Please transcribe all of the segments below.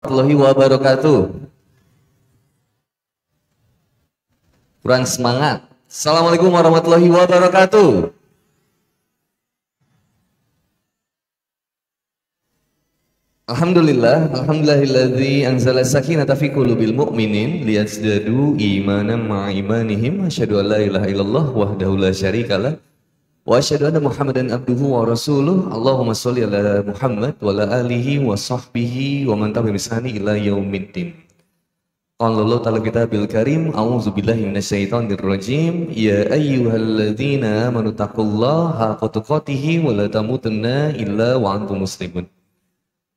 Warahmatullahi wabarakatuh. Kurang semangat. Assalamualaikum warahmatullahi wabarakatuh. Alhamdulillahilladzi anzala sakinata fi qulubil mu'minin liyazdadu imanan ma'a imanihim. Asyhadu an la ilaha illallah wahdahu la syarikalah wa asyhadu anna Muhammadan abduhu wa rasuluh. Allahumma sholli ala Muhammad wa ala alihi wa sahbihi wa man tabi'ahum bi ihsani ila yaumiddin. Qala Allah ta'ala kitabil karim, a'udzu billahi minasyaitonir rajim. Ya ayyuhalladzina amanu taqullaha haqqa tuqatih wa la tamutunna illa wa antum muslimun.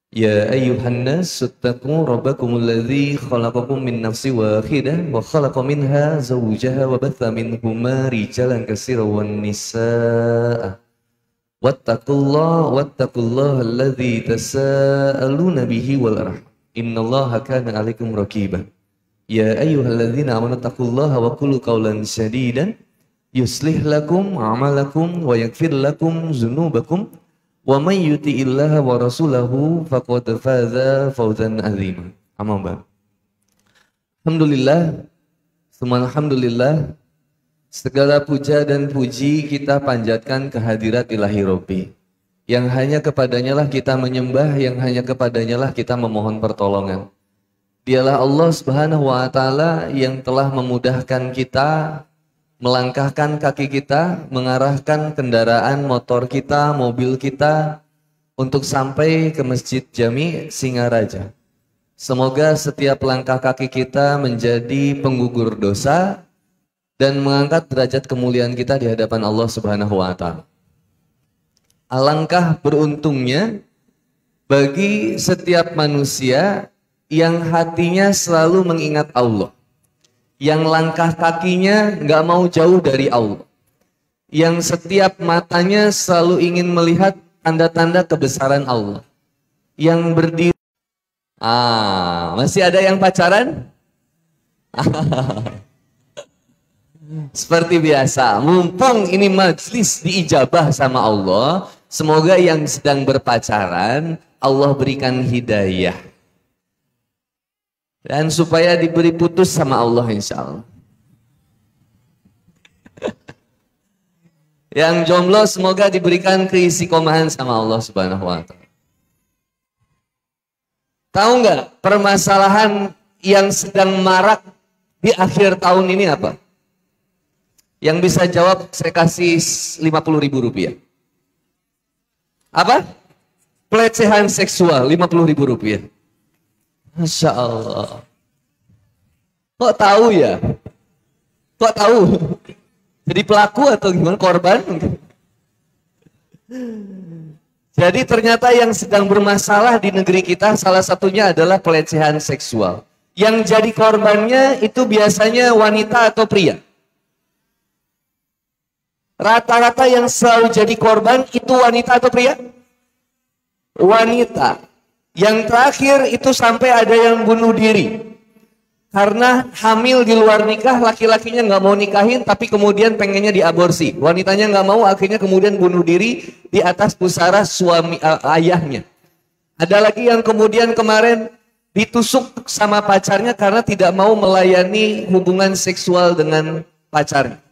Ya ayyuhan nas ittaqu rabbakumul ladzi khalaqakum min nafsin wahidah wa khalaqa minha zawjaha wa batha minhuma rijalan katsiran wan nisaa wattaqullaha alladzi tasaaluna bihi wal arham innallaha kana 'alaikum raqiba. Ya ayyuhalladzina amanu taqullaha wa qulu qawlan sadidan yuslih lakum a'malakum wa yaghfir lakum dzunubakum wa may yuti'illaha wa rasulahu faqad faza fawzan 'azima. Amma ba'd. Alhamdulillah, alhamdulillah, segala puja dan puji kita panjatkan kehadirat Ilahi Rabbi, yang hanya kepadanya lah kita menyembah, yang hanya kepadanya lah kita memohon pertolongan. Dialah Allah Subhanahu wa Ta'ala yang telah memudahkan kita, melangkahkan kaki kita, mengarahkan kendaraan motor kita, mobil kita untuk sampai ke Masjid Jami Singaraja. Semoga setiap langkah kaki kita menjadi penggugur dosa dan mengangkat derajat kemuliaan kita di hadapan Allah Subhanahu wa Ta'ala. Alangkah beruntungnya bagi setiap manusia yang hatinya selalu mengingat Allah, yang langkah kakinya nggak mau jauh dari Allah, yang setiap matanya selalu ingin melihat tanda-tanda kebesaran Allah, yang berdiri. Masih ada yang pacaran? Seperti biasa, mumpung ini majlis diijabah sama Allah, semoga yang sedang berpacaran Allah berikan hidayah. Dan supaya diberi putus sama Allah insya Allah. Yang jomblo semoga diberikan keistiqomahan sama Allah Subhanahu wa Ta'ala. Tahu nggak permasalahan yang sedang marak di akhir tahun ini apa? Yang bisa jawab saya kasih 50.000 rupiah. Apa? Pelecehan seksual 50.000 rupiah. Masya Allah. Kok tahu ya? Kok tahu? Jadi pelaku atau gimana? Korban? Jadi ternyata yang sedang bermasalah di negeri kita salah satunya adalah pelecehan seksual. Yang jadi korbannya itu biasanya wanita atau pria. Rata-rata yang selalu jadi korban itu wanita atau pria? Wanita. Yang terakhir itu sampai ada yang bunuh diri karena hamil di luar nikah, laki-lakinya nggak mau nikahin tapi kemudian pengennya diaborsi, wanitanya nggak mau, akhirnya kemudian bunuh diri di atas pusara suami ayahnya. Ada lagi yang kemudian kemarin ditusuk sama pacarnya karena tidak mau melayani hubungan seksual dengan pacarnya.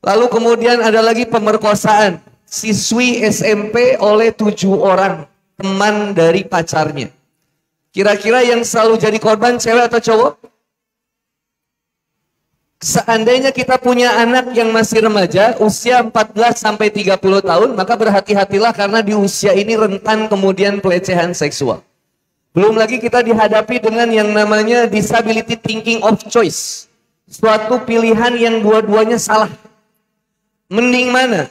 Lalu kemudian ada lagi pemerkosaan siswi SMP oleh 7 orang teman dari pacarnya. Kira-kira yang selalu jadi korban cewek atau cowok? Seandainya kita punya anak yang masih remaja, usia 14 sampai 30 tahun, maka berhati-hatilah karena di usia ini rentan kemudian pelecehan seksual. Belum lagi kita dihadapi dengan yang namanya disability thinking of choice. Suatu pilihan yang dua-duanya salah. Mending mana?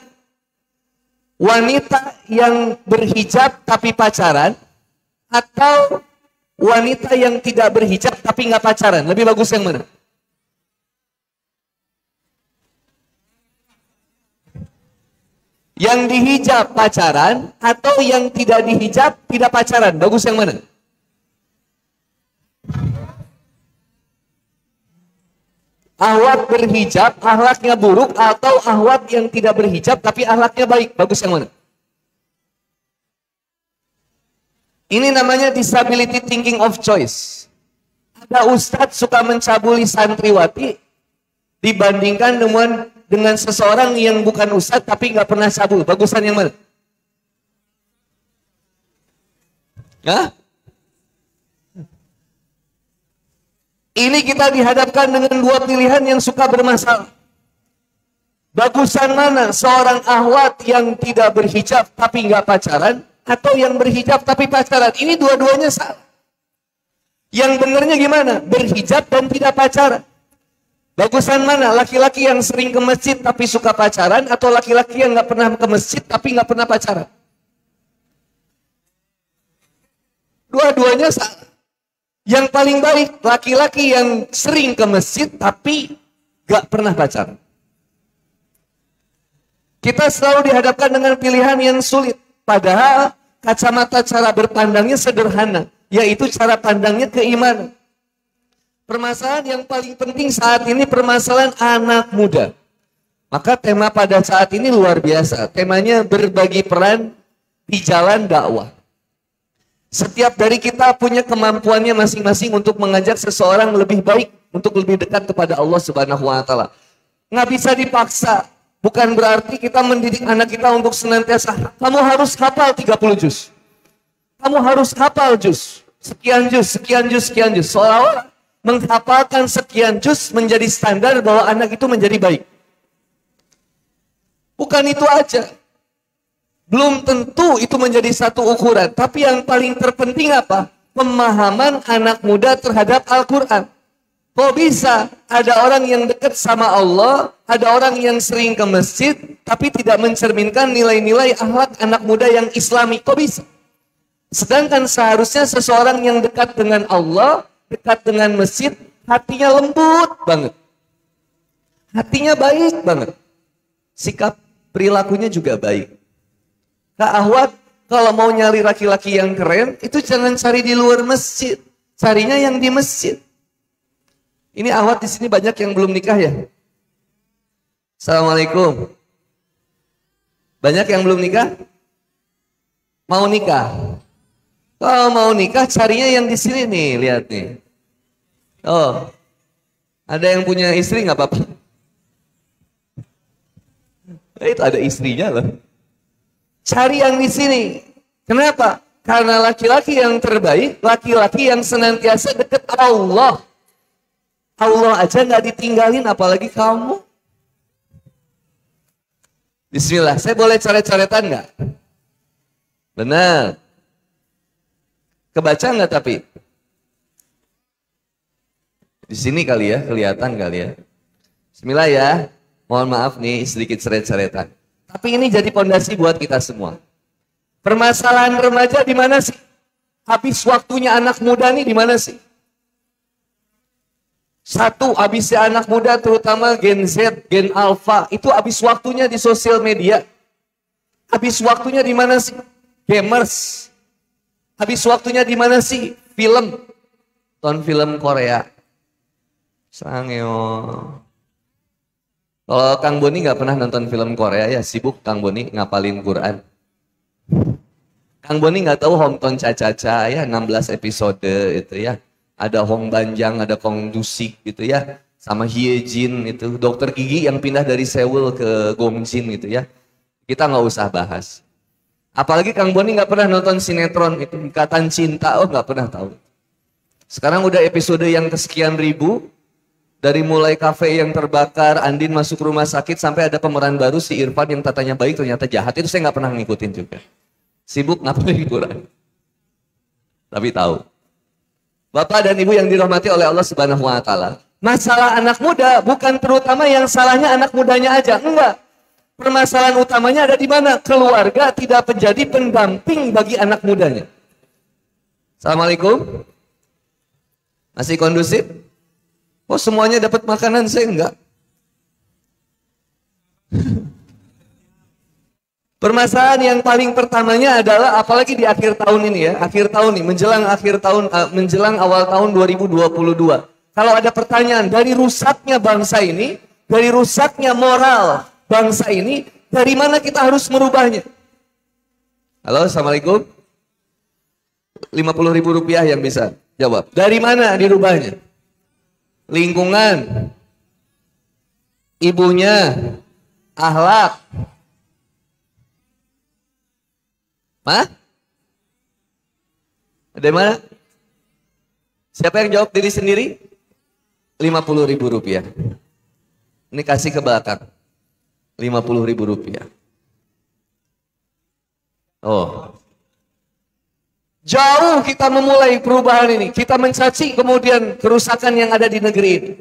Wanita yang berhijab tapi pacaran atau wanita yang tidak berhijab tapi nggak pacaran? Lebih bagus yang mana? Yang dihijab pacaran atau yang tidak dihijab tidak pacaran? Bagus yang mana? Ahwat berhijab, akhlaknya buruk, atau ahwat yang tidak berhijab tapi akhlaknya baik? Bagus yang mana? Ini namanya disability thinking of choice. Ada ustadz suka mencabuli santriwati dibandingkan dengan seseorang yang bukan ustadz tapi nggak pernah cabul. Bagusan yang mana? Hah? Ini kita dihadapkan dengan dua pilihan yang suka bermasalah. Bagusan mana? Seorang ahwat yang tidak berhijab tapi nggak pacaran, atau yang berhijab tapi pacaran? Ini dua-duanya salah. Yang benernya gimana? Berhijab dan tidak pacaran. Bagusan mana? Laki-laki yang sering ke masjid tapi suka pacaran, atau laki-laki yang nggak pernah ke masjid tapi nggak pernah pacaran? Dua-duanya salah. Yang paling baik laki-laki yang sering ke masjid tapi nggak pernah pacaran. Kita selalu dihadapkan dengan pilihan yang sulit. Padahal kacamata cara berpandangnya sederhana, yaitu cara pandangnya keimanan. Permasalahan yang paling penting saat ini permasalahan anak muda. Maka tema pada saat ini luar biasa. Temanya berbagi peran di jalan dakwah. Setiap dari kita punya kemampuannya masing-masing untuk mengajak seseorang lebih baik, untuk lebih dekat kepada Allah Subhanahu wa Ta'ala. Nggak bisa dipaksa. Bukan berarti kita mendidik anak kita untuk senantiasa, kamu harus hafal 30 juz. Kamu harus hafal juz. Sekian juz, sekian juz, sekian juz. Seolah-olah menghafalkan sekian juz menjadi standar bahwa anak itu menjadi baik. Bukan itu aja. Belum tentu itu menjadi satu ukuran. Tapi yang paling terpenting apa? Pemahaman anak muda terhadap Al-Quran. Kok bisa ada orang yang dekat sama Allah, ada orang yang sering ke masjid, tapi tidak mencerminkan nilai-nilai akhlak anak muda yang islami? Kok bisa? Sedangkan seharusnya seseorang yang dekat dengan Allah, dekat dengan masjid, hatinya lembut banget. Hatinya baik banget. Sikap perilakunya juga baik. Kak Ahwat, kalau mau nyari laki-laki yang keren, itu jangan cari di luar masjid. Carinya yang di masjid. Ini ahwat di sini banyak yang belum nikah ya? Assalamualaikum. Banyak yang belum nikah? Mau nikah? Kalau mau nikah carinya yang di sini nih, lihat nih. Oh, ada yang punya istri nggak apa-apa? Itu ada istrinya loh. Cari yang di sini. Kenapa? Karena laki-laki yang terbaik, laki-laki yang senantiasa dekat Allah. Allah aja nggak ditinggalin, apalagi kamu. Bismillah, saya boleh coret-coretan nggak? Benar. Kebaca nggak tapi? Di sini kali ya, kelihatan kali ya. Bismillah ya, mohon maaf nih sedikit coret-coretan. Tapi ini jadi pondasi buat kita semua. Permasalahan remaja di mana sih? Habis waktunya anak muda nih di mana sih? Satu, habisnya anak muda terutama Gen Z, Gen Alpha, itu habis waktunya di sosial media. Habis waktunya di mana sih? Gamers. Habis waktunya di mana sih? Film. Nonton film Korea. Sangeo. Kalau Kang Boni nggak pernah nonton film Korea ya, sibuk Kang Boni ngapalin Quran. Kang Boni nggak tahu Hometown Cha-Cha-Cha ya, 16 episode itu ya. Ada Hong Banjang, ada Kong Dusik gitu ya. Sama Hye Jin itu, dokter gigi yang pindah dari Seoul ke Gongjin gitu ya. Kita nggak usah bahas. Apalagi Kang Boni nggak pernah nonton sinetron itu, Ikatan Cinta, oh nggak pernah tahu. Sekarang udah episode yang kesekian ribu. Dari mulai kafe yang terbakar, Andin masuk rumah sakit, sampai ada pemeran baru si Irfan yang tatanya baik ternyata jahat. Itu saya nggak pernah ngikutin juga. Sibuk ngapalin Quran. Tapi tahu. Bapak dan Ibu yang dirahmati oleh Allah Subhanahu wa Ta'ala. Masalah anak muda bukan terutama yang salahnya anak mudanya aja. Enggak. Permasalahan utamanya ada di mana? Keluarga tidak menjadi pendamping bagi anak mudanya. Assalamualaikum. Masih kondusif? Oh semuanya dapat makanan, saya enggak. Permasalahan yang paling pertamanya adalah, apalagi di akhir tahun ini ya, akhir tahun nih, menjelang awal tahun 2022. Kalau ada pertanyaan, dari rusaknya bangsa ini, dari rusaknya moral bangsa ini, dari mana kita harus merubahnya? Halo, Assalamualaikum. 50.000 rupiah yang bisa jawab. Dari mana dirubahnya? Lingkungan, ibunya, akhlak. Hah? Dari mana? Siapa yang jawab diri sendiri? 50.000 rupiah. Ini kasih ke belakang. 50.000 rupiah. Oh. Jauh kita memulai perubahan ini. Kita mencaci kemudian kerusakan yang ada di negeri ini.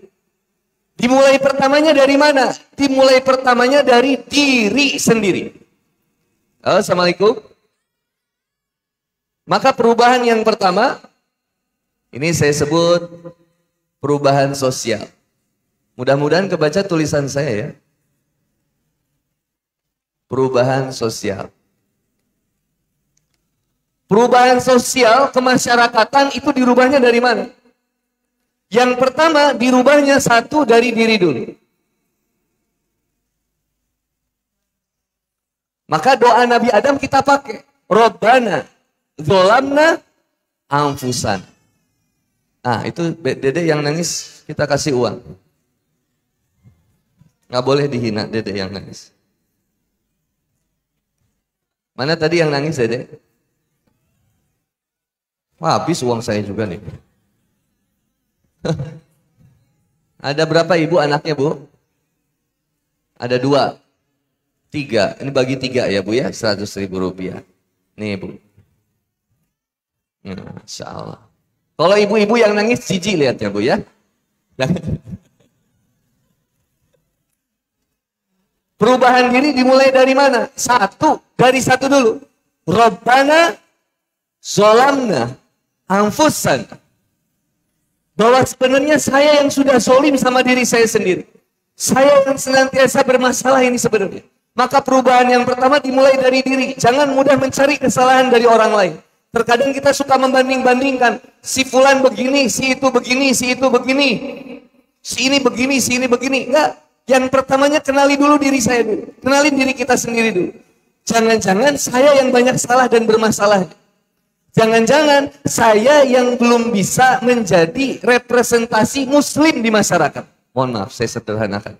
Dimulai pertamanya dari mana? Dimulai pertamanya dari diri sendiri. Assalamualaikum. Maka perubahan yang pertama, ini saya sebut perubahan sosial. Mudah-mudahan kebaca tulisan saya ya. Perubahan sosial. Perubahan sosial kemasyarakatan itu dirubahnya dari mana? Yang pertama dirubahnya satu dari diri dulu. Maka doa Nabi Adam kita pakai. Rabbana dzolamna anfusan. Ah, itu dede yang nangis kita kasih uang. Nggak boleh dihina dede yang nangis. Mana tadi yang nangis dede? Wah, habis uang saya juga nih. Ada berapa ibu anaknya, Bu? Ada 2, 3. Ini bagi 3 ya, Bu ya, 100.000 rupiah. Nih, Bu. Masya Allah. Kalau ibu-ibu yang nangis, jijik lihatnya, Bu ya. Perubahan diri dimulai dari mana? Dari satu dulu. Rabbana zolamna anfusan. Bahwa sebenarnya saya yang sudah zolim sama diri saya sendiri. Saya yang senantiasa bermasalah ini sebenarnya. Maka perubahan yang pertama dimulai dari diri. Jangan mudah mencari kesalahan dari orang lain. Terkadang kita suka membanding-bandingkan. Si fulan begini, si itu begini, si itu begini. Si ini begini, si ini begini. Enggak. Yang pertamanya kenali dulu diri saya dulu. Kenalin diri kita sendiri dulu. Jangan-jangan saya yang banyak salah dan bermasalah. Jangan-jangan saya yang belum bisa menjadi representasi muslim di masyarakat. Mohon maaf, saya sederhanakan.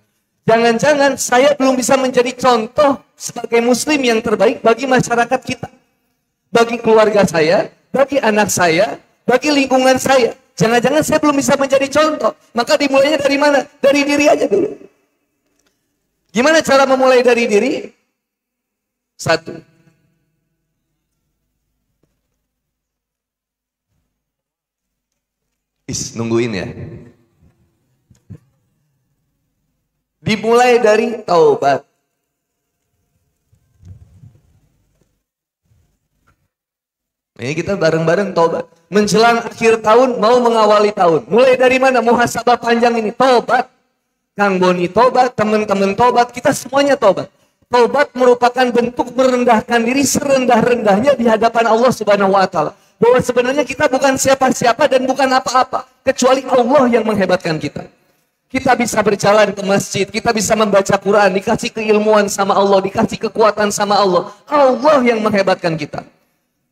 Jangan-jangan saya belum bisa menjadi contoh sebagai muslim yang terbaik bagi masyarakat kita. Bagi keluarga saya, bagi anak saya, bagi lingkungan saya. Jangan-jangan saya belum bisa menjadi contoh. Maka dimulainya dari mana? Dari diri aja dulu. Gimana cara memulai dari diri? 1. Nungguin ya. Dimulai dari taubat. Ini kita bareng-bareng taubat. Menjelang akhir tahun, mau mengawali tahun. Mulai dari mana? Muhasabah panjang ini. Taubat. Kang Boni taubat, teman-teman taubat, kita semuanya taubat. Taubat merupakan bentuk merendahkan diri serendah-rendahnya di hadapan Allah Subhanahu wa taala. Bahwa sebenarnya kita bukan siapa-siapa dan bukan apa-apa. Kecuali Allah yang menghebatkan kita. Kita bisa berjalan ke masjid, kita bisa membaca Quran, dikasih keilmuan sama Allah, dikasih kekuatan sama Allah. Allah yang menghebatkan kita.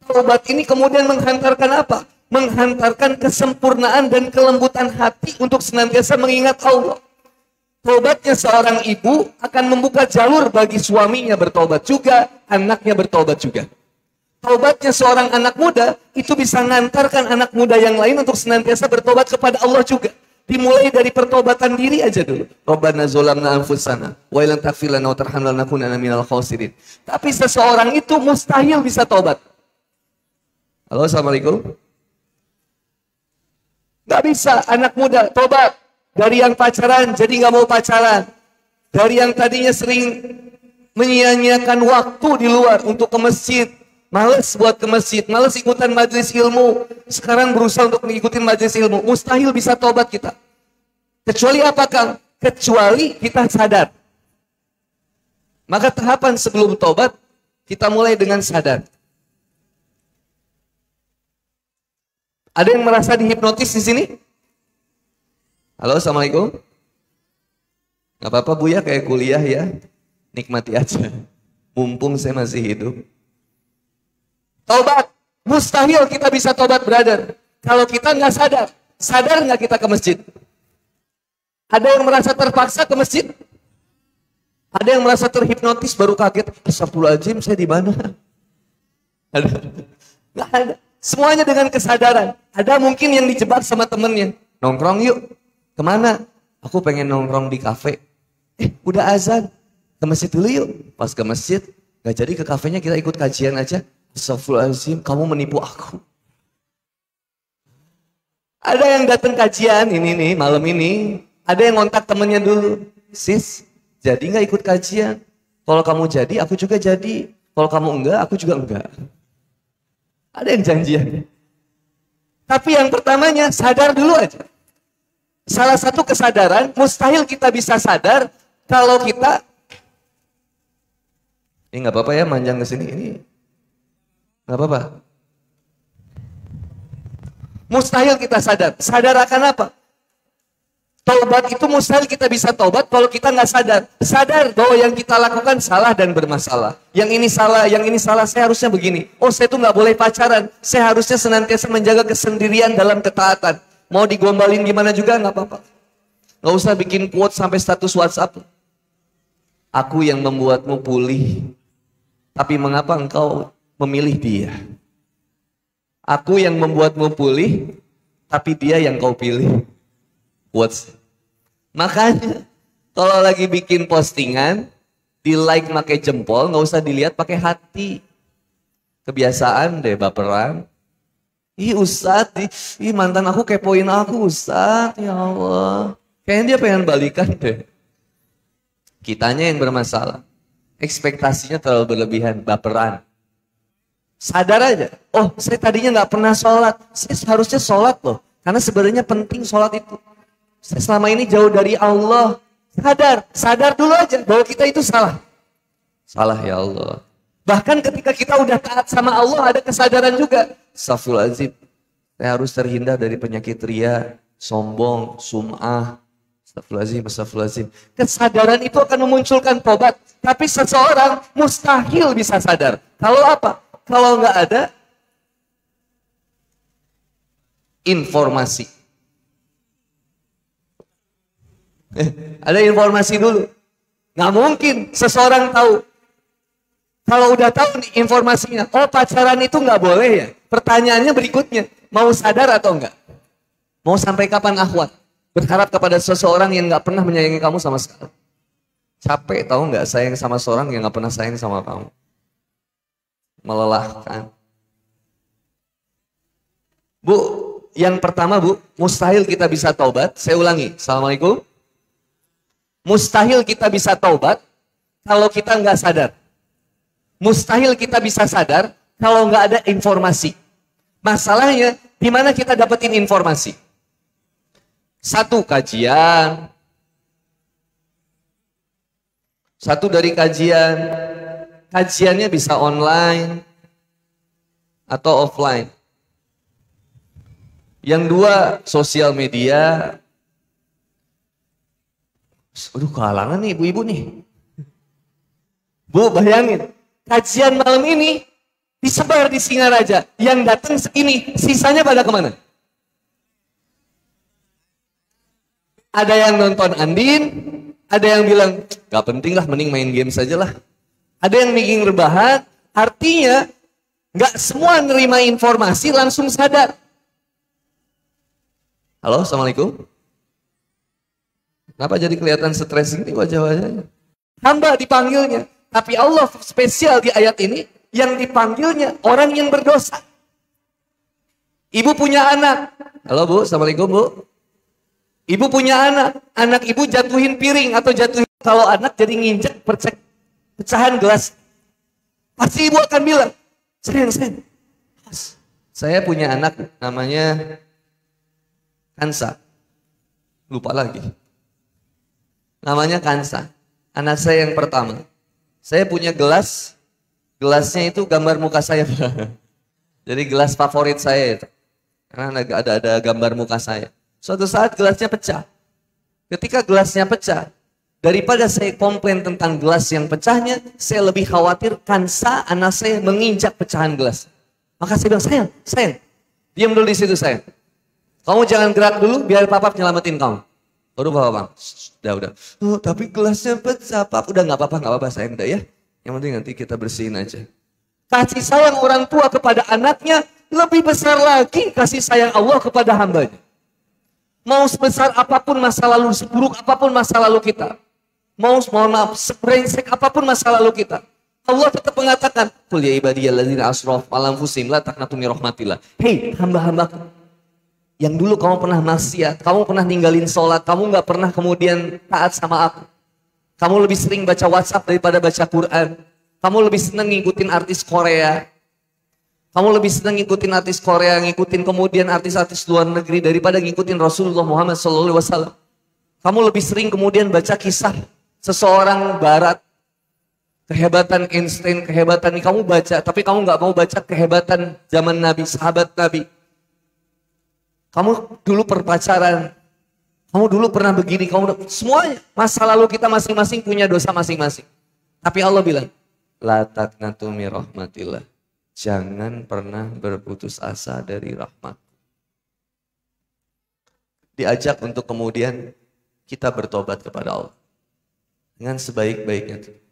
Taubat ini kemudian menghantarkan apa? Menghantarkan kesempurnaan dan kelembutan hati untuk senantiasa mengingat Allah. Taubatnya seorang ibu akan membuka jalur bagi suaminya bertobat juga, anaknya bertobat juga. Taubatnya seorang anak muda itu bisa mengantarkan anak muda yang lain untuk senantiasa bertobat kepada Allah juga. Dimulai dari pertobatan diri aja dulu. Rabbana zolamna anfusana wa illam taghfir lana wa tarhamna lanakunanna minal khasirin. Tapi seseorang itu mustahil bisa tobat. Halo, assalamualaikum. Gak bisa anak muda tobat. Dari yang pacaran jadi gak mau pacaran. Dari yang tadinya sering menyia-nyiakan waktu di luar untuk ke masjid. Males buat ke masjid, males ikutan majelis ilmu. Sekarang berusaha untuk mengikuti majelis ilmu. Mustahil bisa tobat kita. Kecuali apa, Kang? Kecuali kita sadar. Maka tahapan sebelum tobat, kita mulai dengan sadar. Ada yang merasa dihipnotis di sini? Halo, assalamualaikum. Gak apa-apa Bu ya, kayak kuliah ya. Nikmati aja. Mumpung saya masih hidup. Taubat. Mustahil kita bisa tobat, brother. Kalau kita nggak sadar. Sadar nggak kita ke masjid? Ada yang merasa terpaksa ke masjid? Ada yang merasa terhipnotis baru kaget. Astagfirullahaladzim, saya di mana? Ada? Nggak ada. Semuanya dengan kesadaran. Ada mungkin yang dijebak sama temennya. Nongkrong yuk. Kemana? Aku pengen nongkrong di kafe. Udah azan. Ke masjid dulu yuk. Pas ke masjid, nggak jadi ke kafenya, kita ikut kajian aja. Astagfirullahaladzim, kamu menipu aku. Ada yang datang kajian ini nih malam ini. Ada yang ngontak temennya dulu. Sis, jadi nggak ikut kajian? Kalau kamu jadi, aku juga jadi. Kalau kamu enggak, aku juga enggak. Ada yang janjian. Tapi yang pertamanya sadar dulu aja. Salah satu kesadaran, mustahil kita bisa sadar kalau kita. Ini nggak apa-apa ya manjang ke sini. Ini nggak apa-apa. Mustahil kita sadar. Sadar akan apa? Taubat itu mustahil kita bisa taubat kalau kita nggak sadar. Sadar bahwa yang kita lakukan salah dan bermasalah. Yang ini salah, saya harusnya begini. Oh, saya tuh nggak boleh pacaran. Saya harusnya senantiasa menjaga kesendirian dalam ketaatan. Mau digombalin gimana juga nggak apa-apa. Nggak usah bikin quote sampai status WhatsApp. Aku yang membuatmu pulih. Tapi mengapa engkau memilih dia? Aku yang membuatmu pulih, tapi dia yang kau pilih. Makanya kalau lagi bikin postingan, di like pakai jempol, nggak usah dilihat pakai hati. Kebiasaan deh baperan. Ih Ustadz, ih mantan aku kepoin aku Ustadz, ya Allah. Kayaknya dia pengen balikan deh. Kitanya yang bermasalah. Ekspektasinya terlalu berlebihan, baperan. Sadar aja, oh saya tadinya nggak pernah sholat, saya seharusnya sholat loh. Karena sebenarnya penting sholat itu. Saya selama ini jauh dari Allah. Sadar dulu aja bahwa kita itu salah. Salah ya Allah. Bahkan ketika kita udah taat sama Allah ada kesadaran juga. Astagfirullahaladzim, saya harus terhindar dari penyakit ria, sombong, sum'ah. Astagfirullahaladzim. Kesadaran itu akan memunculkan tobat. Tapi seseorang mustahil bisa sadar. Kalau apa? Kalau nggak ada informasi. Ada informasi dulu. Nggak mungkin seseorang tahu. Kalau udah tahu nih informasinya, oh pacaran itu nggak boleh ya. Pertanyaannya berikutnya, mau sadar atau enggak? Mau sampai kapan akhwat? Berharap kepada seseorang yang nggak pernah menyayangi kamu sama sekali. Capek tahu nggak sayang sama seorang yang nggak pernah sayang sama kamu? Melelahkan. Bu, yang pertama bu, mustahil kita bisa taubat. Saya ulangi, assalamualaikum. Mustahil kita bisa taubat kalau kita nggak sadar. Mustahil kita bisa sadar kalau nggak ada informasi. Masalahnya, di mana kita dapetin informasi? Satu, kajian. Satu dari kajian. Kajiannya bisa online atau offline. Yang dua, sosial media. Aduh, kehalangan nih ibu-ibu nih. Bu, bayangin. Kajian malam ini disebar di Singaraja. Yang datang segini, sisanya pada kemana? Ada yang nonton Andin, ada yang bilang, gak penting lah, mending main game saja lah. Ada yang bikin rebahan, artinya gak semua nerima informasi langsung sadar. Halo, assalamualaikum. Kenapa jadi kelihatan stres ini wajah-wajahnya? Hamba dipanggilnya, tapi Allah spesial di ayat ini, yang dipanggilnya orang yang berdosa. Ibu punya anak. Halo bu, assalamualaikum bu. Ibu punya anak ibu jatuhin piring atau jatuhin. Kalau anak jadi nginjek pecahan gelas. Pasti ibu akan bilang, sayang. Saya punya anak namanya Kansa. Lupa lagi. Namanya Kansa. Anak saya yang pertama. Saya punya gelas. Gelasnya itu gambar muka saya. Jadi gelas favorit saya itu. Karena ada gambar muka saya. Suatu saat gelasnya pecah. Ketika gelasnya pecah, daripada saya komplain tentang gelas yang pecahnya, saya lebih khawatir Kansa anak saya menginjak pecahan gelas. Maka saya bilang, sayang, diam dulu di situ sayang. Kamu jangan gerak dulu, biar papa nyelamatin kamu. Baru papa bang, udah. Oh, tapi gelasnya pecah, papa. Udah nggak apa-apa sayang, udah ya. Yang penting nanti kita bersihin aja. Kasih sayang orang tua kepada anaknya lebih besar lagi kasih sayang Allah kepada hambanya. Mau sebesar apapun masa lalu, seburuk apapun masa lalu kita. Mohon maaf, sebrengsek apapun masa lalu kita. Allah tetap mengatakan, "Qul ya ibadiyalladzina asrafu ala anfusihim la taqnatu min rahmatillah." Hei hamba-hambaku, yang dulu kamu pernah maksiat, kamu pernah ninggalin sholat, kamu nggak pernah kemudian taat sama aku. Kamu lebih sering baca WhatsApp daripada baca Quran. Kamu lebih senang ngikutin artis Korea. Kamu lebih senang ngikutin artis Korea, ngikutin kemudian artis-artis luar negeri daripada ngikutin Rasulullah Muhammad SAW. Kamu lebih sering kemudian baca kisah seseorang barat. Kehebatan Einstein, kehebatan ini kamu baca. Tapi kamu nggak mau baca kehebatan zaman Nabi, sahabat Nabi. Kamu dulu berpacaran. Kamu dulu pernah begini. Semuanya. Masa lalu kita masing-masing punya dosa masing-masing. Tapi Allah bilang, la taqnatu min rahmatillah. Jangan pernah berputus asa dari rahmat. Diajak untuk kemudian kita bertobat kepada Allah. Dengan sebaik-baiknya.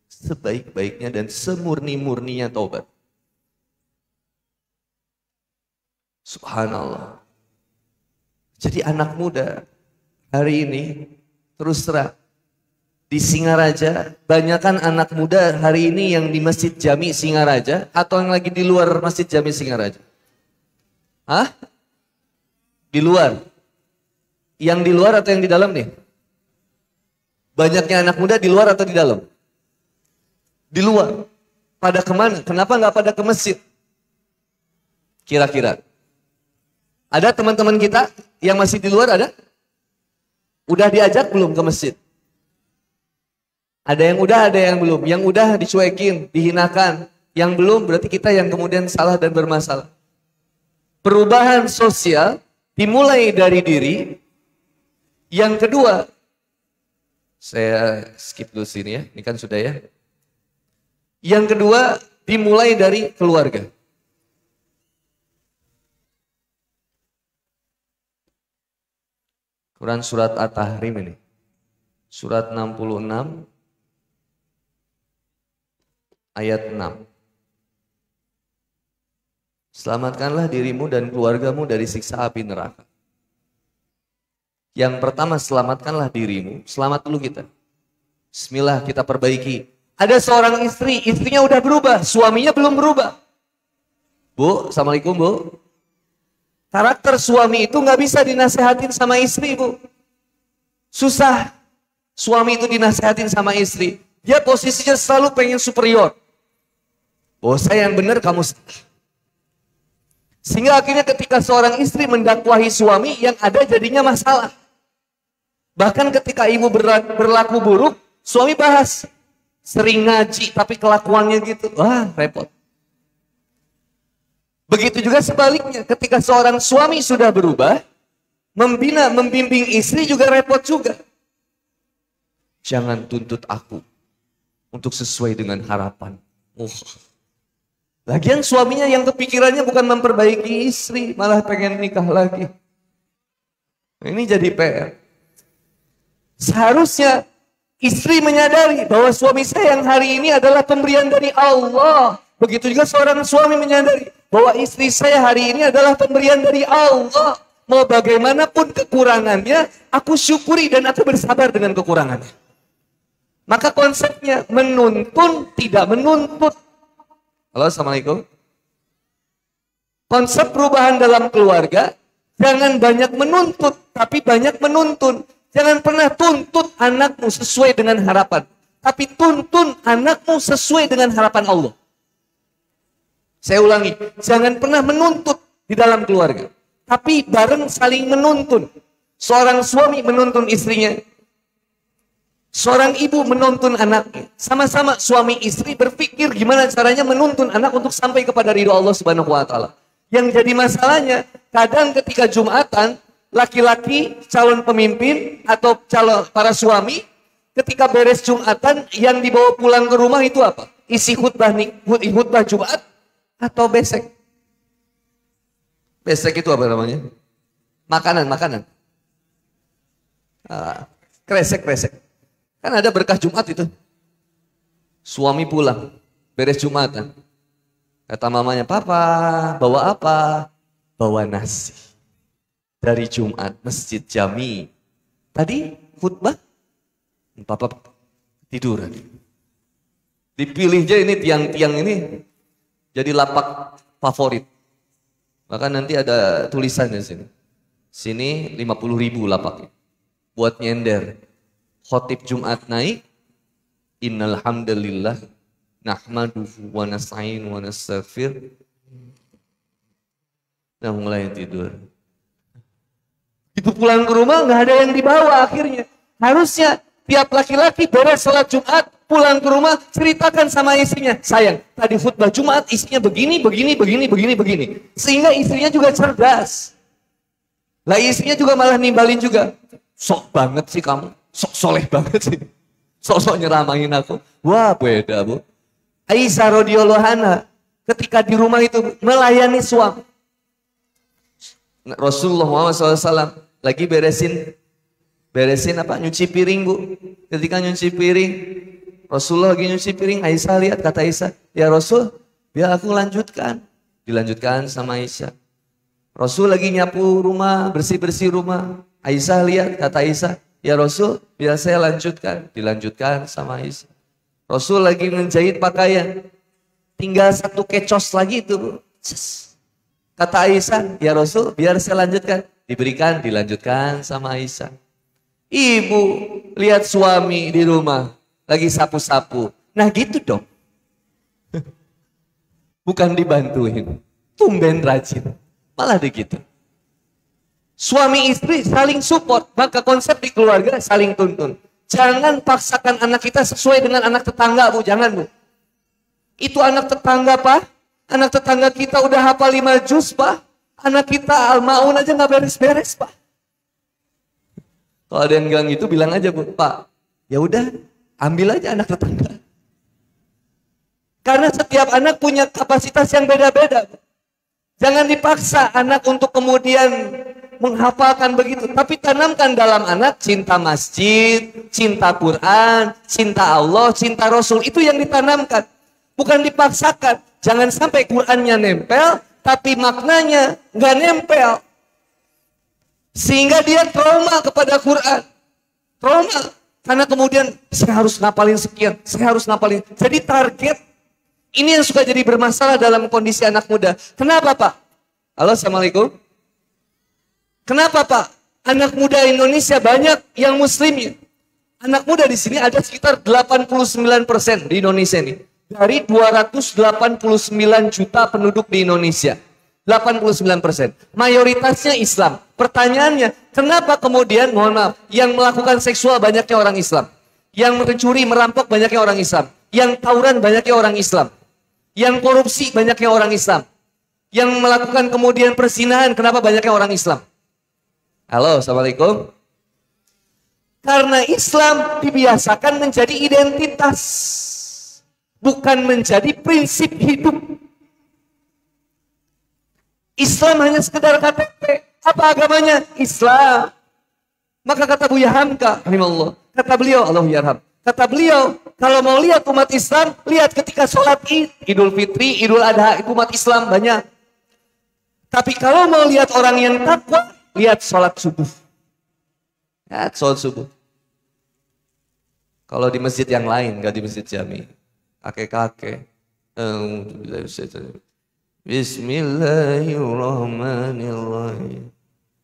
Sebaik-baiknya dan semurni-murninya taubat. Subhanallah. Jadi anak muda hari ini terus terang di Singaraja, banyakkan anak muda hari ini yang di Masjid Jami Singaraja atau yang lagi di luar Masjid Jami Singaraja? Hah? Di luar? Yang di luar atau yang di dalam nih? Banyaknya anak muda di luar atau di dalam? Di luar. Pada kemana? Kenapa nggak pada ke masjid? Kira-kira. Ada teman-teman kita yang masih di luar ada? Udah diajak belum ke masjid? Ada yang udah, ada yang belum. Yang udah dicuekin, dihinakan. Yang belum berarti kita yang kemudian salah dan bermasalah. Perubahan sosial dimulai dari diri. Yang kedua, saya skip dulu sini ya, ini kan sudah ya. Yang kedua dimulai dari keluarga. Quran surat At-Tahrim ini. Surat 66 ayat 6. Selamatkanlah dirimu dan keluargamu dari siksa api neraka. Yang pertama selamatkanlah dirimu. Selamat dulu kita. Bismillah kita perbaiki. Ada seorang istri, istrinya udah berubah, suaminya belum berubah. Bu, Assalamualaikum Bu. Karakter suami itu nggak bisa dinasehatin sama istri, Bu. Susah. Suami itu dinasehatin sama istri. Dia posisinya selalu pengen superior. Oh, saya yang benar, kamu salah. Sehingga akhirnya ketika seorang istri mendakwahi suami, yang ada jadinya masalah. Bahkan ketika ibu berlaku buruk, suami bahas. Sering ngaji, tapi kelakuannya gitu. Wah, repot. Begitu juga sebaliknya, ketika seorang suami sudah berubah, membina, membimbing istri juga repot juga. Jangan tuntut aku untuk sesuai dengan harapan. Lagian suaminya yang kepikirannya bukan memperbaiki istri, malah pengen nikah lagi. Ini jadi PR. Seharusnya istri menyadari bahwa suami saya yang hari ini adalah pemberian dari Allah. Begitu juga seorang suami menyadari bahwa istri saya hari ini adalah pemberian dari Allah. Mau bagaimanapun kekurangannya, aku syukuri dan aku bersabar dengan kekurangannya. Maka konsepnya menuntun tidak menuntut. Halo, Assalamualaikum. Konsep perubahan dalam keluarga, jangan banyak menuntut, tapi banyak menuntun. Jangan pernah tuntut anakmu sesuai dengan harapan. Tapi tuntun anakmu sesuai dengan harapan Allah. Saya ulangi, jangan pernah menuntut di dalam keluarga. Tapi bareng saling menuntun. Seorang suami menuntun istrinya. Seorang ibu menuntun anaknya. Sama-sama suami istri berpikir gimana caranya menuntun anak untuk sampai kepada ridho Allah Subhanahu wa taala. Yang jadi masalahnya, kadang ketika Jumatan, laki-laki calon pemimpin atau calon para suami, ketika beres Jumatan, yang dibawa pulang ke rumah itu apa? Isi khutbah Jumat atau besek. Besek itu apa namanya? Makanan. Kresek. Kan ada berkah Jumat itu. Suami pulang, beres Jumatan. Kata mamanya, "Papa, bawa apa?" Bawa nasi. Dari Jumat, Masjid Jami. Tadi khutbah, Papa tiduran. Dipilih aja ini tiang-tiang ini jadi lapak favorit. Bahkan nanti ada tulisannya sini. Sini 50.000 lapaknya. Buat nyender. Khotib Jumat naik. Innal hamdalillah nahmaduhu wa nasta'in wa nastaghfir. Nah, mulai tidur. Itu pulang ke rumah nggak ada yang dibawa akhirnya. Harusnya tiap laki-laki beres sholat Jumat, pulang ke rumah ceritakan sama istrinya. Sayang, tadi khutbah Jumat isinya begini. Sehingga istrinya juga cerdas. Lah istrinya juga malah nimbalin juga. Sok banget sih kamu, sok soleh banget sih. Sok-sok nyeramahin aku. Wah beda bu. Aisyah radhiyallahu anha ketika di rumah itu melayani suami. Rasulullah Muhammad SAW lagi beresin apa? Nyuci piring bu. Ketika nyuci piring, Rasulullah lagi nyuci piring. Aisyah lihat, kata Aisyah, ya Rasul, biar aku lanjutkan. Dilanjutkan sama Aisyah. Rasul lagi nyapu rumah, bersih-bersih rumah. Aisyah lihat, kata Aisyah, ya Rasul, biar saya lanjutkan. Dilanjutkan sama Aisyah. Rasul lagi menjahit pakaian. Tinggal satu kecos lagi itu bu. Kata Aisyah, ya Rasul, biar saya lanjutkan. Diberikan, dilanjutkan sama Aisyah. Ibu lihat suami di rumah lagi sapu-sapu. Nah gitu dong. Bukan dibantuin. Tumben rajin. Malah begitu. Suami istri saling support. Maka konsep di keluarga saling tuntun. Jangan paksakan anak kita sesuai dengan anak tetangga bu. Jangan bu. Itu anak tetangga pak. Anak tetangga kita udah hafal 5 juz pak. Anak kita Al-Ma'un aja gak beres-beres pak. Kalau ada yang bilang gitu bilang aja bu. Pak ya udah ambil aja anak tetangga. Karena setiap anak punya kapasitas yang beda-beda. Jangan dipaksa anak untuk kemudian menghafalkan begitu. Tapi tanamkan dalam anak cinta masjid, cinta Quran, cinta Allah, cinta Rasul. Itu yang ditanamkan. Bukan dipaksakan. Jangan sampai Qurannya nempel, tapi maknanya nggak nempel. Sehingga dia trauma kepada Quran. Trauma. Karena kemudian saya harus ngapalin sekian, saya harus ngapalin. Jadi target. Ini yang suka jadi bermasalah dalam kondisi anak muda. Kenapa Pak? Halo, Assalamualaikum. Kenapa Pak? Anak muda Indonesia banyak yang muslimnya. Anak muda di sini ada sekitar 89% di Indonesia ini. Dari 289 juta penduduk di Indonesia. 89%. Mayoritasnya Islam. Pertanyaannya, kenapa kemudian, mohon maaf, yang melakukan seksual banyaknya orang Islam? Yang mencuri, merampok banyaknya orang Islam. Yang tawuran banyaknya orang Islam. Yang korupsi banyaknya orang Islam. Yang melakukan kemudian perzinahan, kenapa banyaknya orang Islam? Halo, Assalamualaikum. Karena Islam dibiasakan menjadi identitas. Bukan menjadi prinsip hidup. Islam hanya sekedar KTP. Apa agamanya? Islam. Maka kata Buya Hamka, rahimahullah, kata beliau, Allah yarham. Kata beliau, kalau mau lihat umat Islam, lihat ketika sholat Id, Idul Fitri, Idul Adha, itu umat Islam banyak. Tapi kalau mau lihat orang yang takwa, lihat sholat subuh. Lihat sholat subuh. Kalau di masjid yang lain, nggak di masjid Jami. Kakek-kakek. Bismillahirrahmanirrahim.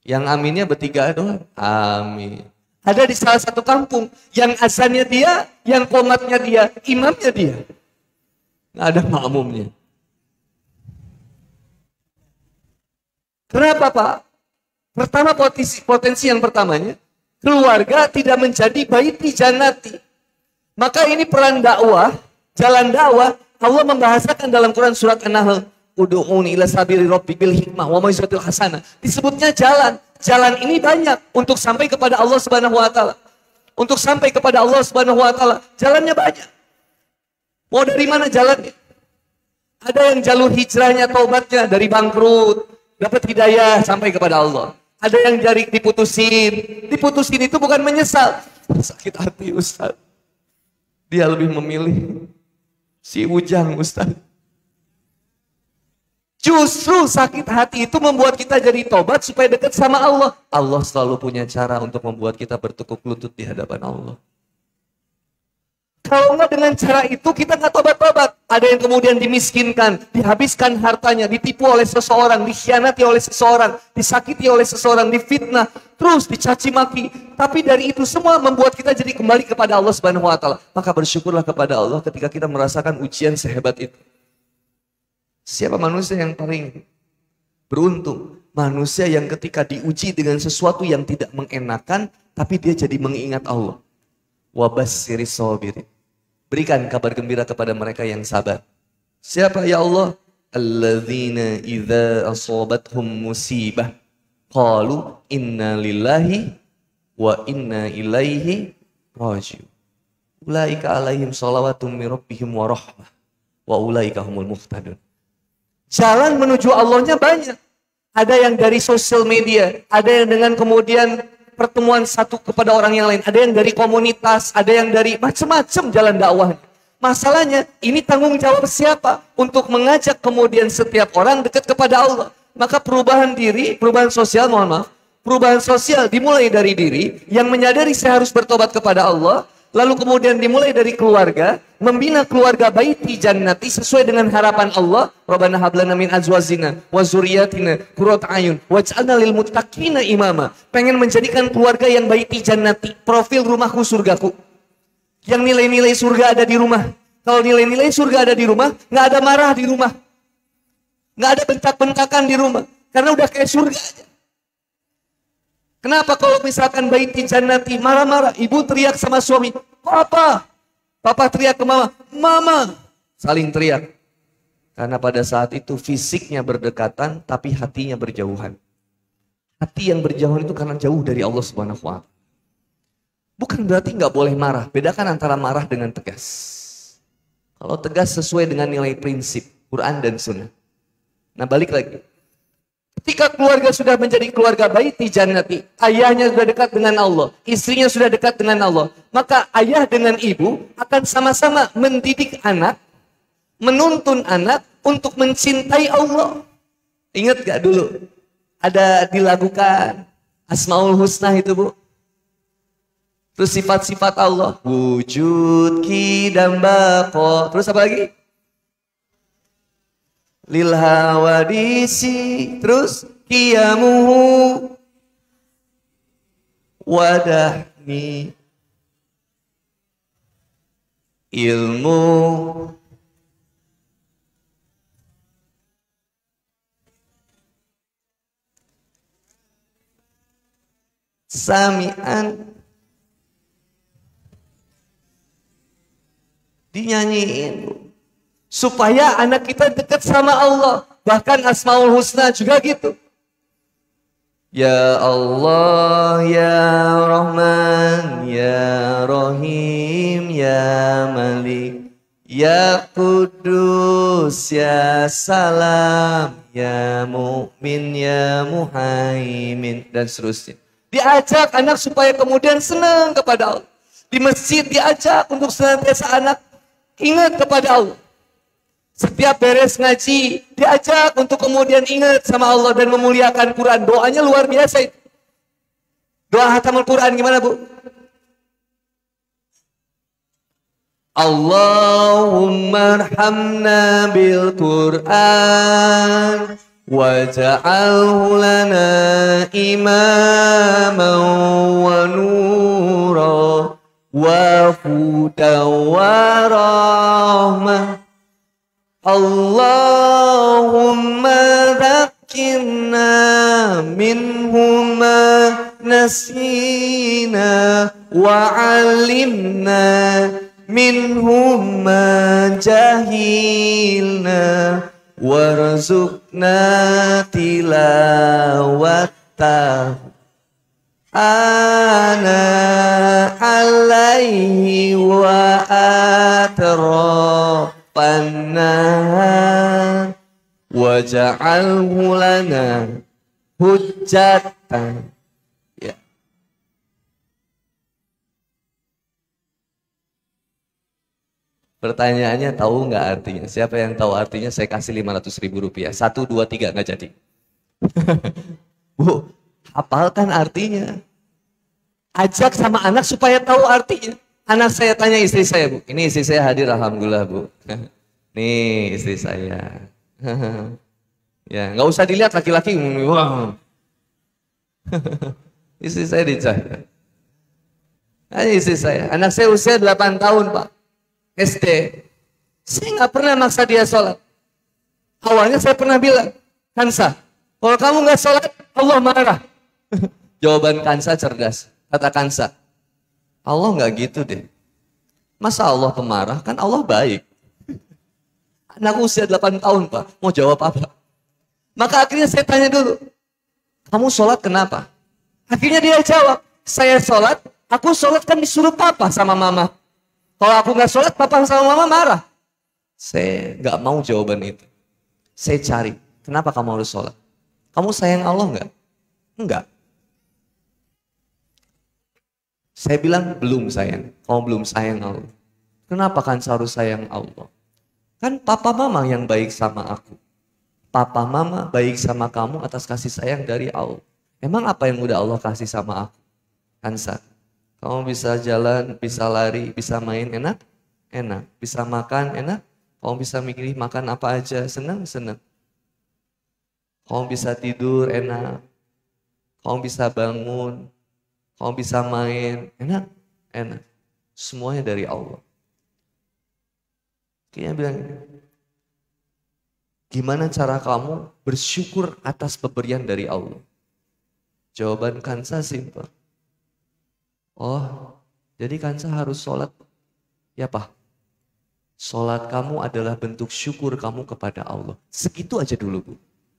Yang aminnya bertiga doang. Amin. Ada di salah satu kampung. Yang azannya dia, yang qomatnya dia, imamnya dia. Nggak ada makmumnya. Kenapa Pak? Pertama potensi yang pertamanya. Keluarga tidak menjadi baiti jannati. Maka ini peran dakwah. Jalan dakwah, Allah membahasakan dalam Quran surat An-Nahl, Ud'uni ila sabili rabbik bil hikmah wa mau'izatil hasanah. Disebutnya jalan. Jalan ini banyak untuk sampai kepada Allah Subhanahu wa taala. Untuk sampai kepada Allah Subhanahu wa taala, jalannya banyak. Mau dari mana jalannya? Ada yang jalur hijrahnya, taubatnya dari bangkrut, dapat hidayah sampai kepada Allah. Ada yang jari diputusin itu bukan menyesal, sakit hati Ustaz. Dia lebih memilih si Ujang Ustaz. Justru sakit hati itu membuat kita jadi tobat supaya dekat sama Allah. Allah selalu punya cara untuk membuat kita bertekuk lutut di hadapan Allah. Kalau enggak dengan cara itu kita nggak tobat-tobat. Ada yang kemudian dimiskinkan, dihabiskan hartanya, ditipu oleh seseorang, dikhianati oleh seseorang, disakiti oleh seseorang, difitnah, terus dicaci maki. Tapi dari itu semua membuat kita jadi kembali kepada Allah Subhanahu wa taala. Maka bersyukurlah kepada Allah ketika kita merasakan ujian sehebat itu. Siapa manusia yang paling beruntung? Manusia yang ketika diuji dengan sesuatu yang tidak mengenakan, tapi dia jadi mengingat Allah. Wabassiris sabirin. Berikan kabar gembira kepada mereka yang sabar. Siapa ya Allah? Alladzina idza asabathum musibah qalu inna lillahi wa inna ilaihi raji'un. Ulaika alaihim shalawatun min rabbihim wa rahmah wa ulaika humul muhtadun. Jalan menuju Allahnya banyak. Ada yang dari sosial media, ada yang dengan kemudian pertemuan satu kepada orang yang lain, ada yang dari komunitas, ada yang dari macam-macam jalan dakwahnya. Masalahnya, ini tanggung jawab siapa? Untuk mengajak kemudian setiap orang dekat kepada Allah. Maka perubahan diri, perubahan sosial, mohon maaf, perubahan sosial dimulai dari diri yang menyadari saya harus bertobat kepada Allah. Lalu kemudian dimulai dari keluarga, membina keluarga baiti jannati sesuai dengan harapan Allah. Rabbana hab lana min azwajina wa dzurriyyatina qurrata a'yun waj'alna lil muttaqina imama. Pengen menjadikan keluarga yang baiti jannati, profil rumahku surgaku. Yang nilai-nilai surga ada di rumah. Kalau nilai-nilai surga ada di rumah, nggak ada marah di rumah. Nggak ada bentak-bentakan di rumah. Karena udah kayak surga aja. Kenapa kalau misalkan baiti jannati marah-marah, ibu teriak sama suami, papa, papa teriak ke mama, mama, saling teriak. Karena pada saat itu fisiknya berdekatan, tapi hatinya berjauhan. Hati yang berjauhan itu karena jauh dari Allah Subhanahu wa taala. Bukan berarti nggak boleh marah, bedakan antara marah dengan tegas. Kalau tegas sesuai dengan nilai prinsip, Quran dan Sunnah. Nah balik lagi. Ketika keluarga sudah menjadi keluarga baiti jannati, ayahnya sudah dekat dengan Allah, istrinya sudah dekat dengan Allah, maka ayah dengan ibu akan sama-sama mendidik anak, menuntun anak untuk mencintai Allah. Ingat gak dulu? Ada dilakukan Asmaul Husna itu Bu. Terus sifat-sifat Allah. Wujud, qidam, baqa. Terus apa lagi? Lil hawadisi, terus qiyamuhu wadahmi, ilmu, sami'an, dinyanyiin supaya anak kita dekat sama Allah. Bahkan Asmaul Husna juga gitu. Ya Allah, Ya Rahman, Ya Rahim, Ya Malik, Ya Kudus, Ya Salam, Ya Mu'min, Ya Muhaimin, dan seterusnya. Diajak anak supaya kemudian senang kepada Allah. Di masjid diajak untuk senantiasa anak ingat kepada Allah. Setiap beres ngaji, diajak untuk kemudian ingat sama Allah dan memuliakan Quran. Doanya luar biasa itu. Doa hatamul Quran gimana Bu? Allahumma arhamna bil Quran waj'alhu lana imaman wa nura wa hudan wa rahmah. Allahumma dhakkirna minhuma nasina wa alimna minhuma jahilna warzuqna tilawatahu ana alaihi wa atraf waj'alhu lana hujjatan. Ya. Pertanyaannya tahu nggak artinya? Siapa yang tahu artinya saya kasih 500.000 rupiah. 1, 2, 3 nggak jadi. Bu, hafalkan artinya. Ajak sama anak supaya tahu artinya. Anak saya tanya istri saya, Bu. Ini istri saya hadir, alhamdulillah, Bu. Nih istri saya. Ya, nggak usah dilihat laki-laki. Wow. Istri saya dijaga. Ini istri saya. Anak saya usia 8 tahun, Pak. SD. Saya nggak pernah maksa dia sholat. Awalnya saya pernah bilang, Kansa, kalau kamu nggak sholat, Allah marah. Jawaban Kansa cerdas. Kata Kansa, Allah nggak gitu deh. Masa Allah pemarah? Kan Allah baik. Anak usia 8 tahun, Pak. Mau jawab apa? Maka akhirnya saya tanya dulu, kamu sholat kenapa? Akhirnya dia jawab, saya sholat, aku sholat kan disuruh papa sama mama. Kalau aku nggak sholat, papa sama mama marah. Saya nggak mau jawaban itu. Saya cari, kenapa kamu harus sholat? Kamu sayang Allah nggak? Enggak. Saya bilang, belum sayang. Kamu belum sayang Allah. Kenapa kan harus sayang Allah? Kan papa mama yang baik sama aku. Papa mama baik sama kamu atas kasih sayang dari Allah. Emang apa yang udah Allah kasih sama aku? Kansa, kamu bisa jalan, bisa lari, bisa main, enak? Enak. Bisa makan, enak? Kamu bisa milih makan apa aja, senang? Senang. Kamu bisa tidur, enak. Kamu bisa bangun. Kamu bisa main, enak? Enak. Semuanya dari Allah. Kayaknya bilang, gimana cara kamu bersyukur atas pemberian dari Allah? Jawaban Kansa simpel. Oh, jadi Kansa harus sholat. Ya Pak, sholat kamu adalah bentuk syukur kamu kepada Allah. Segitu aja dulu, Bu.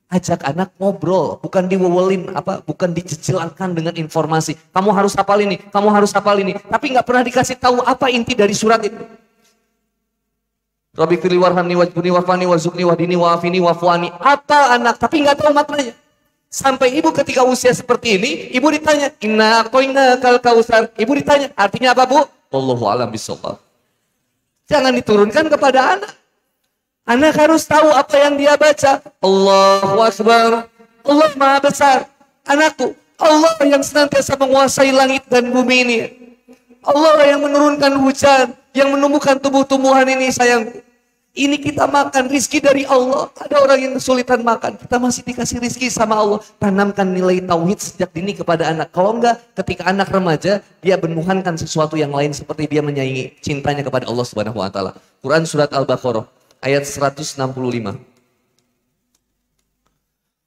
Ajak anak ngobrol, bukan diwewelin, bukan dicicilkan dengan informasi. Kamu harus hafal ini, kamu harus hafal ini. Tapi nggak pernah dikasih tahu apa inti dari surat itu. Rabbi firli warhamni wajbuni wafani warzuqni wahdini wafini wafuani. Apa anak, tapi nggak tahu maknanya. Sampai ibu ketika usia seperti ini, ibu ditanya, inna aqtoina kal kausar. Ibu ditanya, artinya apa, Bu? Wallahu a'lam bishawab. Jangan diturunkan kepada anak. Anak harus tahu apa yang dia baca. Allahu Akbar. Allah Maha Besar. Anakku, Allah yang senantiasa menguasai langit dan bumi ini. Allah yang menurunkan hujan, yang menumbuhkan tumbuh-tumbuhan ini, sayangku. Ini kita makan rizki dari Allah. Ada orang yang kesulitan makan, kita masih dikasih rizki sama Allah. Tanamkan nilai tauhid sejak dini kepada anak. Kalau enggak, ketika anak remaja, dia menuhankan sesuatu yang lain seperti dia menyayangi cintanya kepada Allah Subhanahu wa taala. Quran surat Al-Baqarah ayat 165.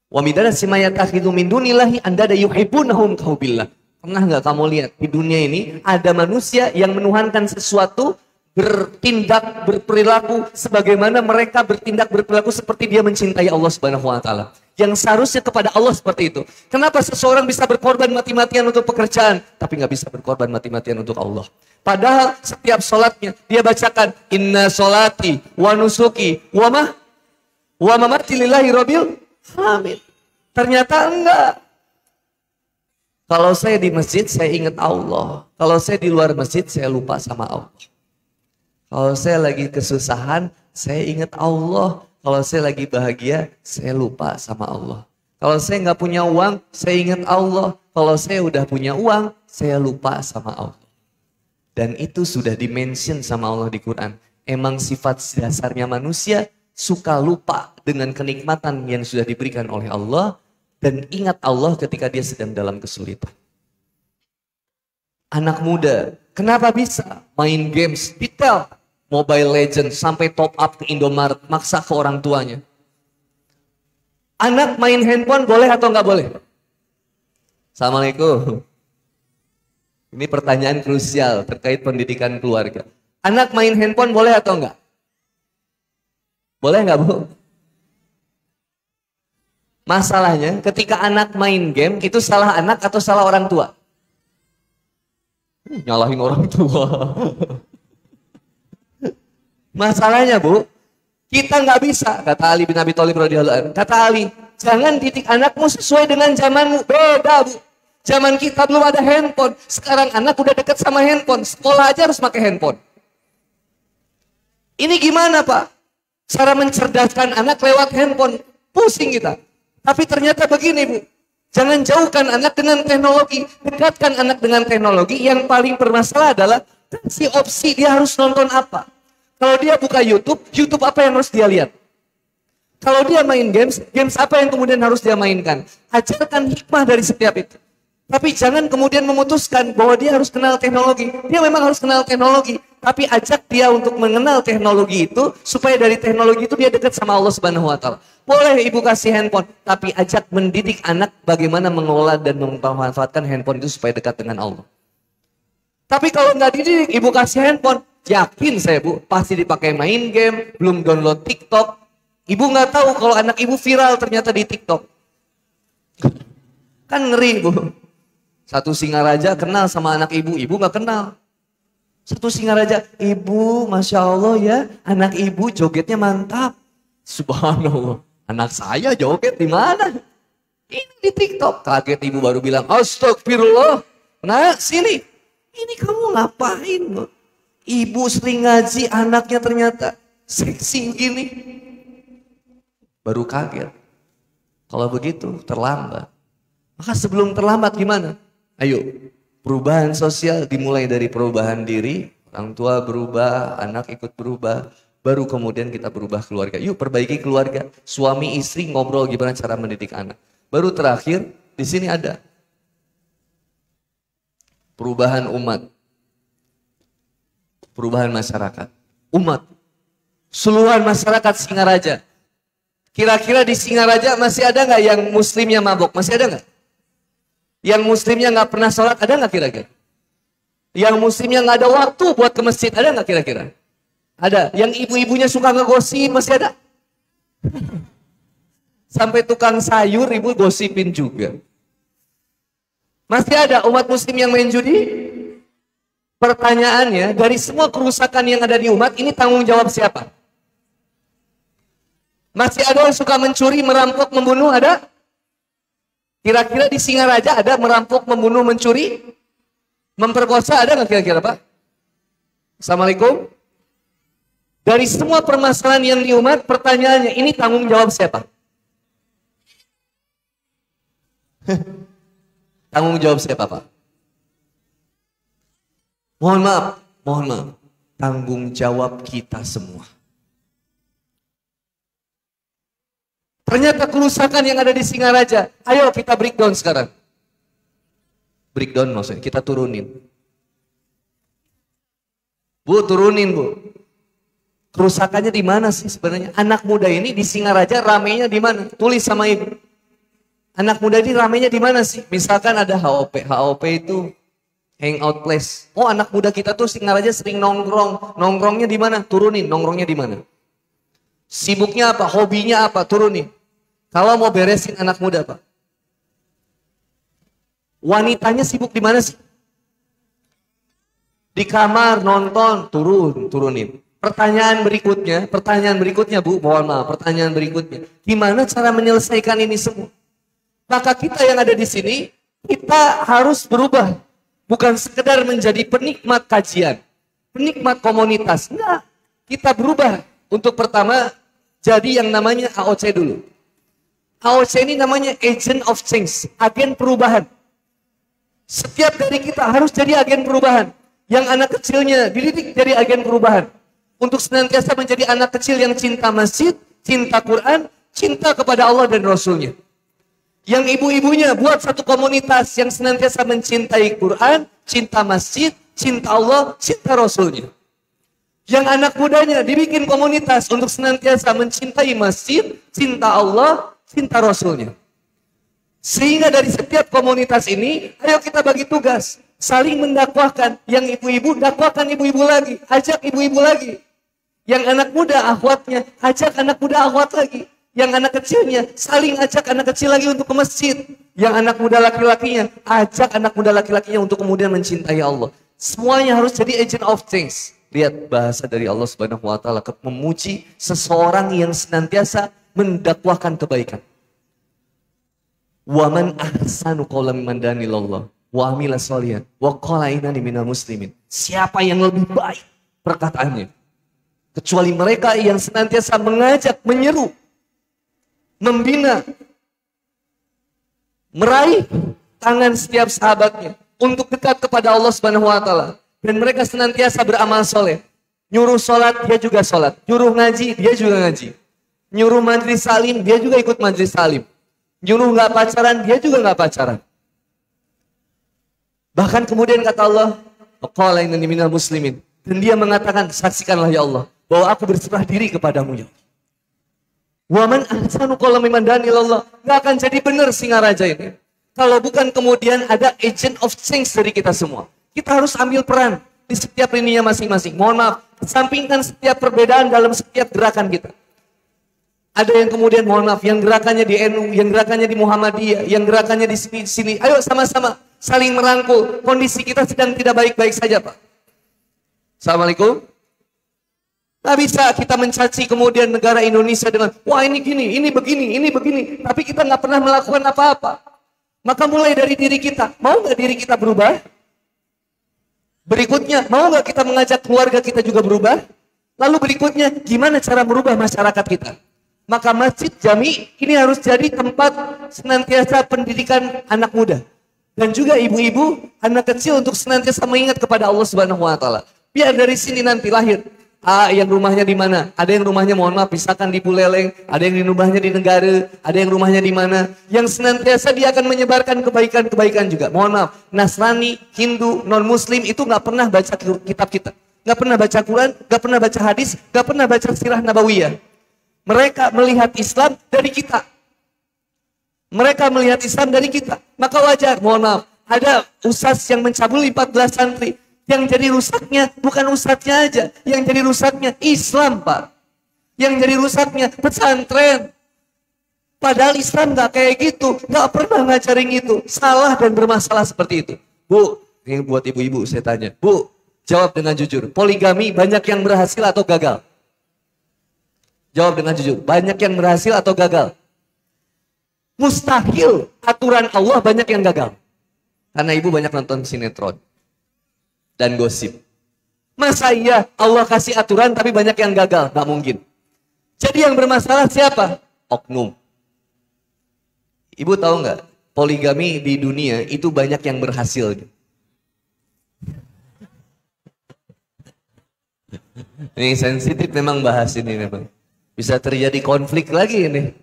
Wa midana simayatakhidhu min dunillahi andada yuhibbunahum kaubillah. Pernah nggak kamu lihat di dunia ini ada manusia yang menuhankan sesuatu, bertindak, berperilaku sebagaimana mereka bertindak, berperilaku seperti dia mencintai Allah Subhanahu wa taala. Yang seharusnya kepada Allah seperti itu. Kenapa seseorang bisa berkorban mati-matian untuk pekerjaan tapi nggak bisa berkorban mati-matian untuk Allah? Padahal setiap sholatnya dia bacakan inna sholati wa nusuki wa mamati lillahi rabbil alamin. Ternyata enggak. Kalau saya di masjid saya ingat Allah. Kalau saya di luar masjid saya lupa sama Allah. Kalau saya lagi kesusahan saya ingat Allah. Kalau saya lagi bahagia saya lupa sama Allah. Kalau saya nggak punya uang saya ingat Allah. Kalau saya udah punya uang saya lupa sama Allah. Dan itu sudah dimention sama Allah di Quran. Emang sifat dasarnya manusia suka lupa dengan kenikmatan yang sudah diberikan oleh Allah. Dan ingat Allah ketika dia sedang dalam kesulitan. Anak muda, kenapa bisa main games? Detail, Mobile Legends sampai top up ke Indomaret, maksa ke orang tuanya. Anak main handphone boleh atau nggak boleh? Assalamualaikum. Ini pertanyaan krusial terkait pendidikan keluarga. Anak main handphone boleh atau enggak? Boleh nggak, Bu? Masalahnya ketika anak main game itu salah anak atau salah orang tua? Nyalahin orang tua. Masalahnya, Bu, Kita nggak bisa, kata Ali bin Abi Thalib radhiyallahu anhu. Kata Ali, jangan didik anakmu sesuai dengan zamanmu. Beda, Bu. Zaman kita belum ada handphone. Sekarang anak udah dekat sama handphone. Sekolah aja harus pakai handphone. Ini gimana, Pak? Cara mencerdaskan anak lewat handphone. Pusing kita. Tapi ternyata begini, Bu. Jangan jauhkan anak dengan teknologi. Dekatkan anak dengan teknologi. Yang paling bermasalah adalah kasih opsi dia harus nonton apa. Kalau dia buka YouTube, YouTube apa yang harus dia lihat? Kalau dia main games, games apa yang kemudian harus dia mainkan? Ajarkan hikmah dari setiap itu. Tapi jangan kemudian memutuskan bahwa dia harus kenal teknologi. Dia memang harus kenal teknologi. Tapi ajak dia untuk mengenal teknologi itu, supaya dari teknologi itu dia dekat sama Allah Subhanahu wa Ta'ala. Boleh ibu kasih handphone, tapi ajak mendidik anak bagaimana mengelola dan memanfaatkan handphone itu supaya dekat dengan Allah. Tapi kalau nggak dididik, ibu kasih handphone, yakin saya, Bu, pasti dipakai main game, belum download TikTok. Ibu nggak tahu kalau anak ibu viral ternyata di TikTok. Kan ngeri, Bu. Satu Singaraja kenal sama anak ibu nggak kenal. Satu Singaraja, ibu, Masya Allah ya, anak ibu jogetnya mantap. Subhanallah, anak saya joget di mana? Ini di TikTok. Kaget ibu baru bilang, astagfirullah. Nah, sini. Ini kamu ngapain, Bu? Ibu sering ngaji, anaknya ternyata seksi gini. Baru kaget. Kalau begitu, terlambat. Maka sebelum terlambat gimana? Ayo, perubahan sosial dimulai dari perubahan diri, orang tua berubah, anak ikut berubah, baru kemudian kita berubah keluarga. Yuk perbaiki keluarga, suami istri ngobrol gimana cara mendidik anak. Baru terakhir, di sini ada perubahan umat, perubahan masyarakat, umat, seluruhan masyarakat Singaraja. Kira-kira di Singaraja masih ada nggak yang muslimnya mabok? Masih ada nggak? Yang muslimnya nggak pernah sholat, ada nggak kira-kira? Yang muslimnya nggak ada waktu buat ke masjid, ada nggak kira-kira? Ada. Yang ibu-ibunya suka ngegosip, masih ada? Sampai tukang sayur ibu gosipin juga. Masih ada umat muslim yang main judi? Pertanyaannya, dari semua kerusakan yang ada di umat, ini tanggung jawab siapa? Masih ada yang suka mencuri, merampok, membunuh, ada? Kira-kira di Singaraja ada merampok, membunuh, mencuri, memperkosa, ada nggak kira-kira, Pak? Assalamualaikum. Dari semua permasalahan yang di umat, pertanyaannya, ini tanggung jawab siapa? Tanggung jawab siapa, Pak? Mohon maaf. Tanggung jawab kita semua. Ternyata kerusakan yang ada di Singaraja. Ayo kita breakdown sekarang. Breakdown maksudnya, kita turunin. Bu, turunin, Bu. Kerusakannya di mana sih sebenarnya? Anak muda ini di Singaraja ramenya di mana? Tulis sama ibu. Anak muda ini ramenya di mana sih? Misalkan ada HOP. HOP itu hangout place. Oh, anak muda kita tuh Singaraja sering nongkrong. Nongkrongnya di mana? Turunin, nongkrongnya di mana? Sibuknya apa? Hobinya apa? Turunin. Kalau mau beresin anak muda, Pak. Wanitanya sibuk di mana sih? Di kamar, nonton, turunin. Pertanyaan berikutnya, Bu, mohon maaf, pertanyaan berikutnya. Gimana cara menyelesaikan ini semua? Maka kita yang ada di sini, kita harus berubah. Bukan sekedar menjadi penikmat kajian, penikmat komunitas. Enggak, kita berubah. Untuk pertama, jadi yang namanya AOC dulu. AOC ini namanya Agent of Change, agen perubahan. Setiap dari kita harus jadi agen perubahan. Yang anak kecilnya dididik jadi agen perubahan. Untuk senantiasa menjadi anak kecil yang cinta masjid, cinta Quran, cinta kepada Allah dan Rasulnya. Yang ibu-ibunya buat satu komunitas yang senantiasa mencintai Quran, cinta masjid, cinta Allah, cinta Rasulnya. Yang anak mudanya dibikin komunitas untuk senantiasa mencintai masjid, cinta Allah, cinta Rasulnya. Sehingga dari setiap komunitas ini, ayo kita bagi tugas. Saling mendakwahkan. Yang ibu-ibu, dakwahkan ibu-ibu lagi. Ajak ibu-ibu lagi. Yang anak muda akhwatnya, ajak anak muda akhwat lagi. Yang anak kecilnya, saling ajak anak kecil lagi untuk ke masjid. Yang anak muda laki-lakinya, ajak anak muda laki-lakinya untuk kemudian mencintai Allah. Semuanya harus jadi agent of change. Lihat bahasa dari Allah Subhanahu wa taala memuji seseorang yang senantiasa mendakwahkan kebaikan. Wa man ahsanu qawlan mimman da'a ilallah wa amila sholihan wa qala innani minal muslimin. Siapa yang lebih baik perkataannya kecuali mereka yang senantiasa mengajak, menyeru, membina, meraih tangan setiap sahabatnya untuk dekat kepada Allah Subhanahu wa taala. Dan mereka senantiasa beramal soleh. Nyuruh sholat, dia juga sholat. Nyuruh ngaji, dia juga ngaji. Nyuruh majlis salim, dia juga ikut majlis salim. Nyuruh nggak pacaran, dia juga nggak pacaran. Bahkan kemudian kata Allah, qala innani minal muslimin. Dan dia mengatakan, saksikanlah ya Allah, bahwa aku berserah diri kepadamu ya Allah. Wa man ahsanu qawlan mimman da'a ilallah. Nggak akan jadi benar Singaraja ini kalau bukan kemudian ada agent of change dari kita semua. Kita harus ambil peran di setiap lininya masing-masing. Mohon maaf, kesampingkan setiap perbedaan dalam setiap gerakan kita. Ada yang kemudian, mohon maaf, yang gerakannya di NU, yang gerakannya di Muhammadiyah, yang gerakannya di sini. Ayo sama-sama saling merangkul. Kondisi kita sedang tidak baik-baik saja, Pak. Assalamualaikum. Nggak bisa kita mencaci kemudian negara Indonesia dengan, wah ini gini, ini begini, ini begini. Tapi kita nggak pernah melakukan apa-apa. Maka mulai dari diri kita, mau nggak diri kita berubah? Berikutnya, mau nggak kita mengajak keluarga kita juga berubah? Lalu berikutnya, gimana cara merubah masyarakat kita? Maka masjid jami ini harus jadi tempat senantiasa pendidikan anak muda. Dan juga ibu-ibu, anak kecil untuk senantiasa mengingat kepada Allah Subhanahu wa taala. Biar dari sini nanti lahir. Yang rumahnya di mana? Ada yang rumahnya, mohon maaf, misalkan di Buleleng, ada yang rumahnya di Negara, ada yang rumahnya di mana? Yang senantiasa dia akan menyebarkan kebaikan-kebaikan juga. Mohon maaf, Nasrani, Hindu, non-Muslim itu nggak pernah baca kitab kita, nggak pernah baca Quran, nggak pernah baca hadis, nggak pernah baca sirah nabawiyah. Mereka melihat Islam dari kita. Mereka melihat Islam dari kita. Maka wajar, mohon maaf, ada ustaz yang mencabuli 14 santri. Yang jadi rusaknya bukan ustadznya aja. Yang jadi rusaknya Islam, Pak. Yang jadi rusaknya pesantren. Padahal Islam gak kayak gitu. Gak pernah ngajarin itu. Salah dan bermasalah seperti itu. Bu, ini buat ibu-ibu saya tanya. Bu, jawab dengan jujur. Poligami banyak yang berhasil atau gagal? Jawab dengan jujur. Banyak yang berhasil atau gagal? Mustahil aturan Allah banyak yang gagal. Karena ibu banyak nonton sinetron dan gosip. Masa iya Allah kasih aturan tapi banyak yang gagal? Gak mungkin. Jadi yang bermasalah siapa? Oknum. Ibu tahu nggak? Poligami di dunia itu banyak yang berhasil. Ini sensitif memang bahas ini memang. Bisa terjadi konflik lagi ini.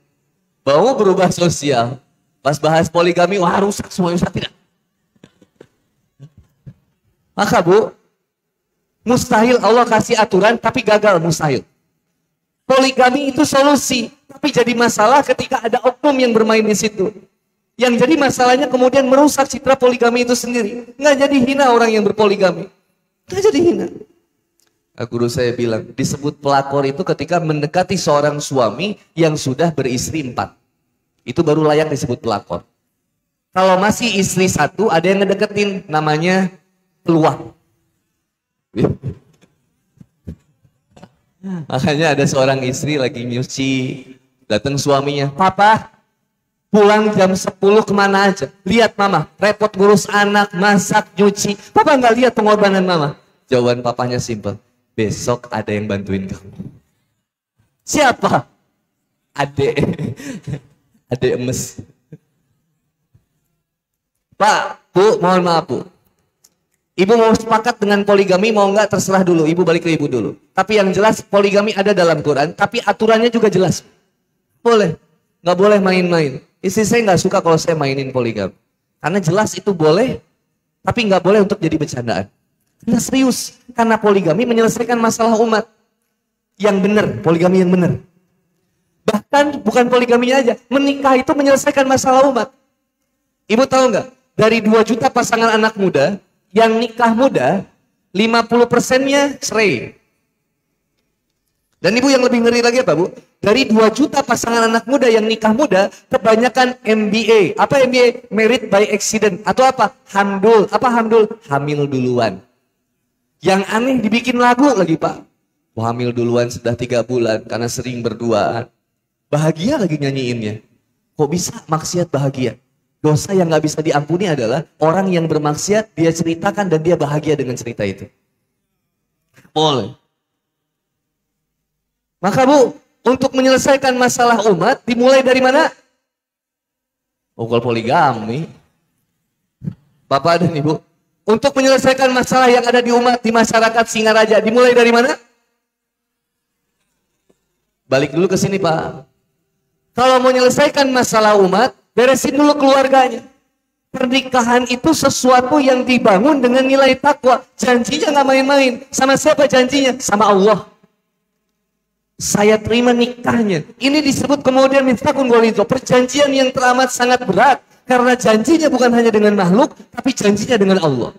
Mau berubah sosial. Pas bahas poligami, wah rusak semua, rusak tidak. Maka Bu, mustahil Allah kasih aturan tapi gagal, mustahil. Poligami itu solusi, tapi jadi masalah ketika ada oknum yang bermain di situ. Yang jadi masalahnya kemudian merusak citra poligami itu sendiri. Nggak jadi hina orang yang berpoligami. Nggak jadi hina. Guru saya bilang, disebut pelakor itu ketika mendekati seorang suami yang sudah beristri 4. Itu baru layak disebut pelakor. Kalau masih istri 1, ada yang ngedeketin, namanya peluang. Makanya ada seorang istri lagi nyuci, datang suaminya, Papa, pulang jam 10 kemana aja? Lihat Mama, repot ngurus anak, masak, nyuci. Papa nggak lihat pengorbanan Mama. Jawaban papanya simpel, besok ada yang bantuin kamu. Siapa? Adek. Adek emes. Pak, Bu, mohon maaf Bu. Ibu mau sepakat dengan poligami, mau nggak terserah dulu. Ibu balik ke ibu dulu. Tapi yang jelas poligami ada dalam Quran, tapi aturannya juga jelas. Boleh, nggak boleh main-main. Istri saya nggak suka kalau saya mainin poligami. Karena jelas itu boleh, tapi nggak boleh untuk jadi bercandaan. Karena serius, karena poligami menyelesaikan masalah umat. Yang benar, poligami yang benar. Bahkan bukan poligaminya aja, menikah itu menyelesaikan masalah umat. Ibu tahu nggak? Dari 2 juta pasangan anak muda, yang nikah muda, 50%-nya cerai. Dan ibu yang lebih ngeri lagi apa Bu? Dari 2 juta pasangan anak muda yang nikah muda, kebanyakan MBA. Apa MBA? Married by accident. Atau apa? Hamdul. Apa hamdul? Hamil duluan. Yang aneh dibikin lagu lagi Pak. Hamil duluan sudah 3 bulan karena sering berduaan. Bahagia lagi nyanyiinnya. Kok bisa maksiat bahagia? Dosa yang gak bisa diampuni adalah orang yang bermaksiat, dia ceritakan dan dia bahagia dengan cerita itu. Boleh. Maka Bu, untuk menyelesaikan masalah umat, dimulai dari mana? Kalau poligami. Bapak dan Ibu, untuk menyelesaikan masalah yang ada di umat, di masyarakat Singaraja, dimulai dari mana? Balik dulu ke sini Pak. Kalau mau menyelesaikan masalah umat, beresin dulu keluarganya. Pernikahan itu sesuatu yang dibangun dengan nilai takwa. Janjinya nggak main-main. Sama siapa janjinya? Sama Allah. Saya terima nikahnya. Ini disebut kemudian mitsaqun ghalidh. Perjanjian yang teramat sangat berat. Karena janjinya bukan hanya dengan makhluk, tapi janjinya dengan Allah.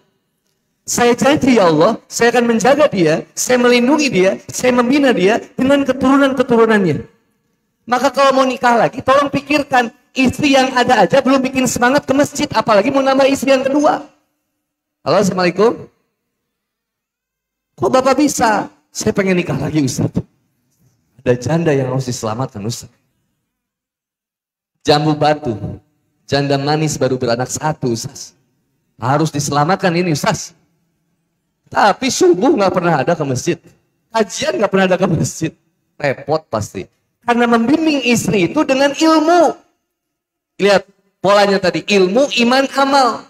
Saya janji ya Allah, saya akan menjaga dia, saya melindungi dia, saya membina dia dengan keturunan-keturunannya. Maka kalau mau nikah lagi, tolong pikirkan, istri yang ada aja belum bikin semangat ke masjid, apalagi mau nambah istri yang kedua. Halo, Assalamualaikum. Kok Bapak bisa? Saya pengen nikah lagi Ustaz. Ada janda yang harus diselamatkan Ustaz. Jambu batu, janda manis baru beranak 1 Ustaz. Harus diselamatkan ini Ustaz. Tapi subuh gak pernah ada ke masjid. Kajian gak pernah ada ke masjid. Repot pasti. Karena membimbing istri itu dengan ilmu. Lihat polanya tadi, ilmu, iman, amal.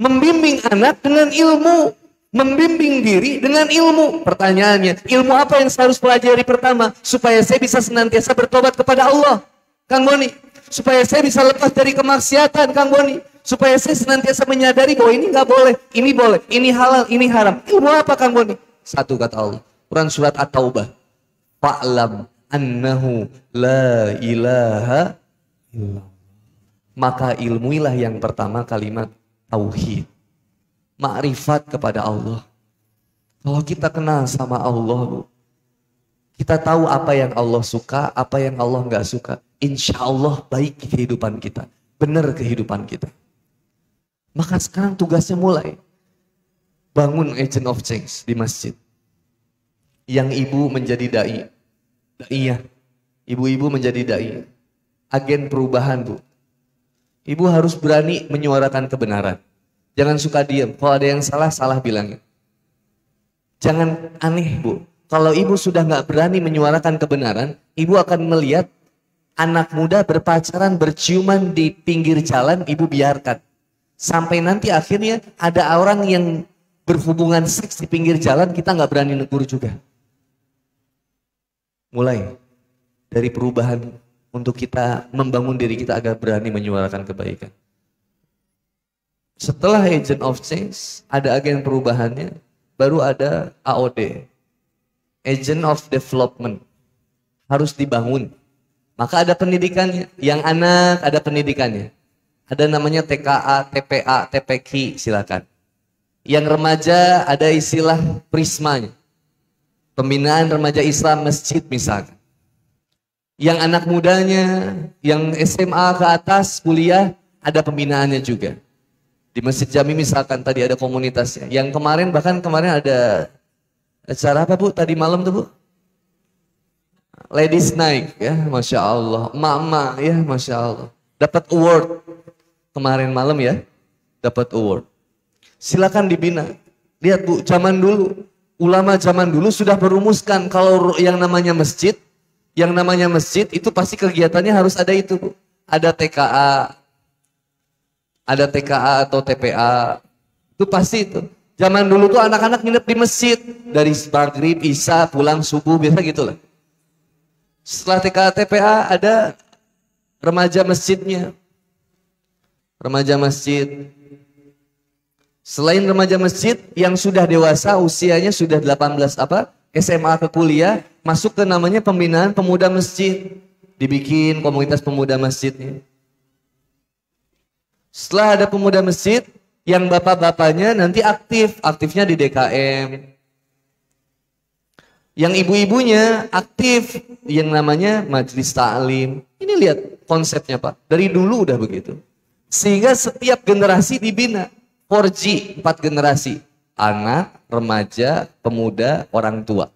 Membimbing anak dengan ilmu. Membimbing diri dengan ilmu. Pertanyaannya, ilmu apa yang saya harus pelajari pertama? Supaya saya bisa senantiasa bertobat kepada Allah. Kang Boni. Supaya saya bisa lepas dari kemaksiatan, Kang Boni. Supaya saya senantiasa menyadari bahwa ini nggak boleh, ini halal, ini haram. Ilmu apa Kang Boni? 1 kata Allah. Quran surat At-Taubah. Fa'lam annahu la ilaha illallah. Maka ilmuilah yang pertama kalimat tauhid. Makrifat kepada Allah. Kalau kita kenal sama Allah, Bu, kita tahu apa yang Allah suka, apa yang Allah nggak suka. Insya Allah baik kehidupan kita. Benar kehidupan kita. Maka sekarang tugasnya mulai. Bangun agent of change di masjid. Yang ibu menjadi da'i. Da'iyah. Ibu-ibu menjadi da'i. Agen perubahan Bu. Ibu harus berani menyuarakan kebenaran. Jangan suka diam. Kalau ada yang salah, salah bilangnya. Jangan aneh Bu. Kalau ibu sudah nggak berani menyuarakan kebenaran, ibu akan melihat anak muda berpacaran, berciuman di pinggir jalan, ibu biarkan. Sampai nanti akhirnya ada orang yang berhubungan seks di pinggir jalan, kita nggak berani negur juga. Mulai dari perubahan untuk kita membangun diri kita agar berani menyuarakan kebaikan. Setelah agent of change, ada agen perubahannya, baru ada AOD. Agent of development. Harus dibangun. Maka ada pendidikannya. Yang anak ada pendidikannya. Ada namanya TKA, TPA, TPQ, silakan. Yang remaja ada istilah prismanya. Pembinaan remaja Islam masjid misalkan. Yang anak mudanya, yang SMA ke atas, kuliah, ada pembinaannya juga. Di Masjid Jami misalkan tadi ada komunitasnya. Yang kemarin, bahkan kemarin ada acara apa Bu? Tadi malam tuh Bu? Ladies Night ya, Masya Allah. Mama ya, Masya Allah. Dapat award. Kemarin malam ya, dapat award. Silakan dibina. Lihat Bu, zaman dulu. Ulama zaman dulu sudah merumuskan kalau yang namanya masjid, itu pasti kegiatannya harus ada itu Bu. Ada TKA atau TPA, itu pasti itu. Zaman dulu tuh anak-anak nginep di masjid, dari maghrib, isya, pulang subuh, biasa gitu lah. Setelah TKA, TPA ada remaja masjidnya. Remaja masjid. Selain remaja masjid yang sudah dewasa, usianya sudah 18 SMA ke kuliah, masuk ke namanya pembinaan pemuda masjid. Dibikin komunitas pemuda masjidnya. Setelah ada pemuda masjid, yang bapak-bapaknya nanti aktifnya di DKM. Yang ibu-ibunya aktif, yang namanya majelis ta'lim. Ini lihat konsepnya Pak, dari dulu udah begitu. Sehingga setiap generasi dibina. 4G, 4 generasi. anak, remaja, pemuda, orang tua.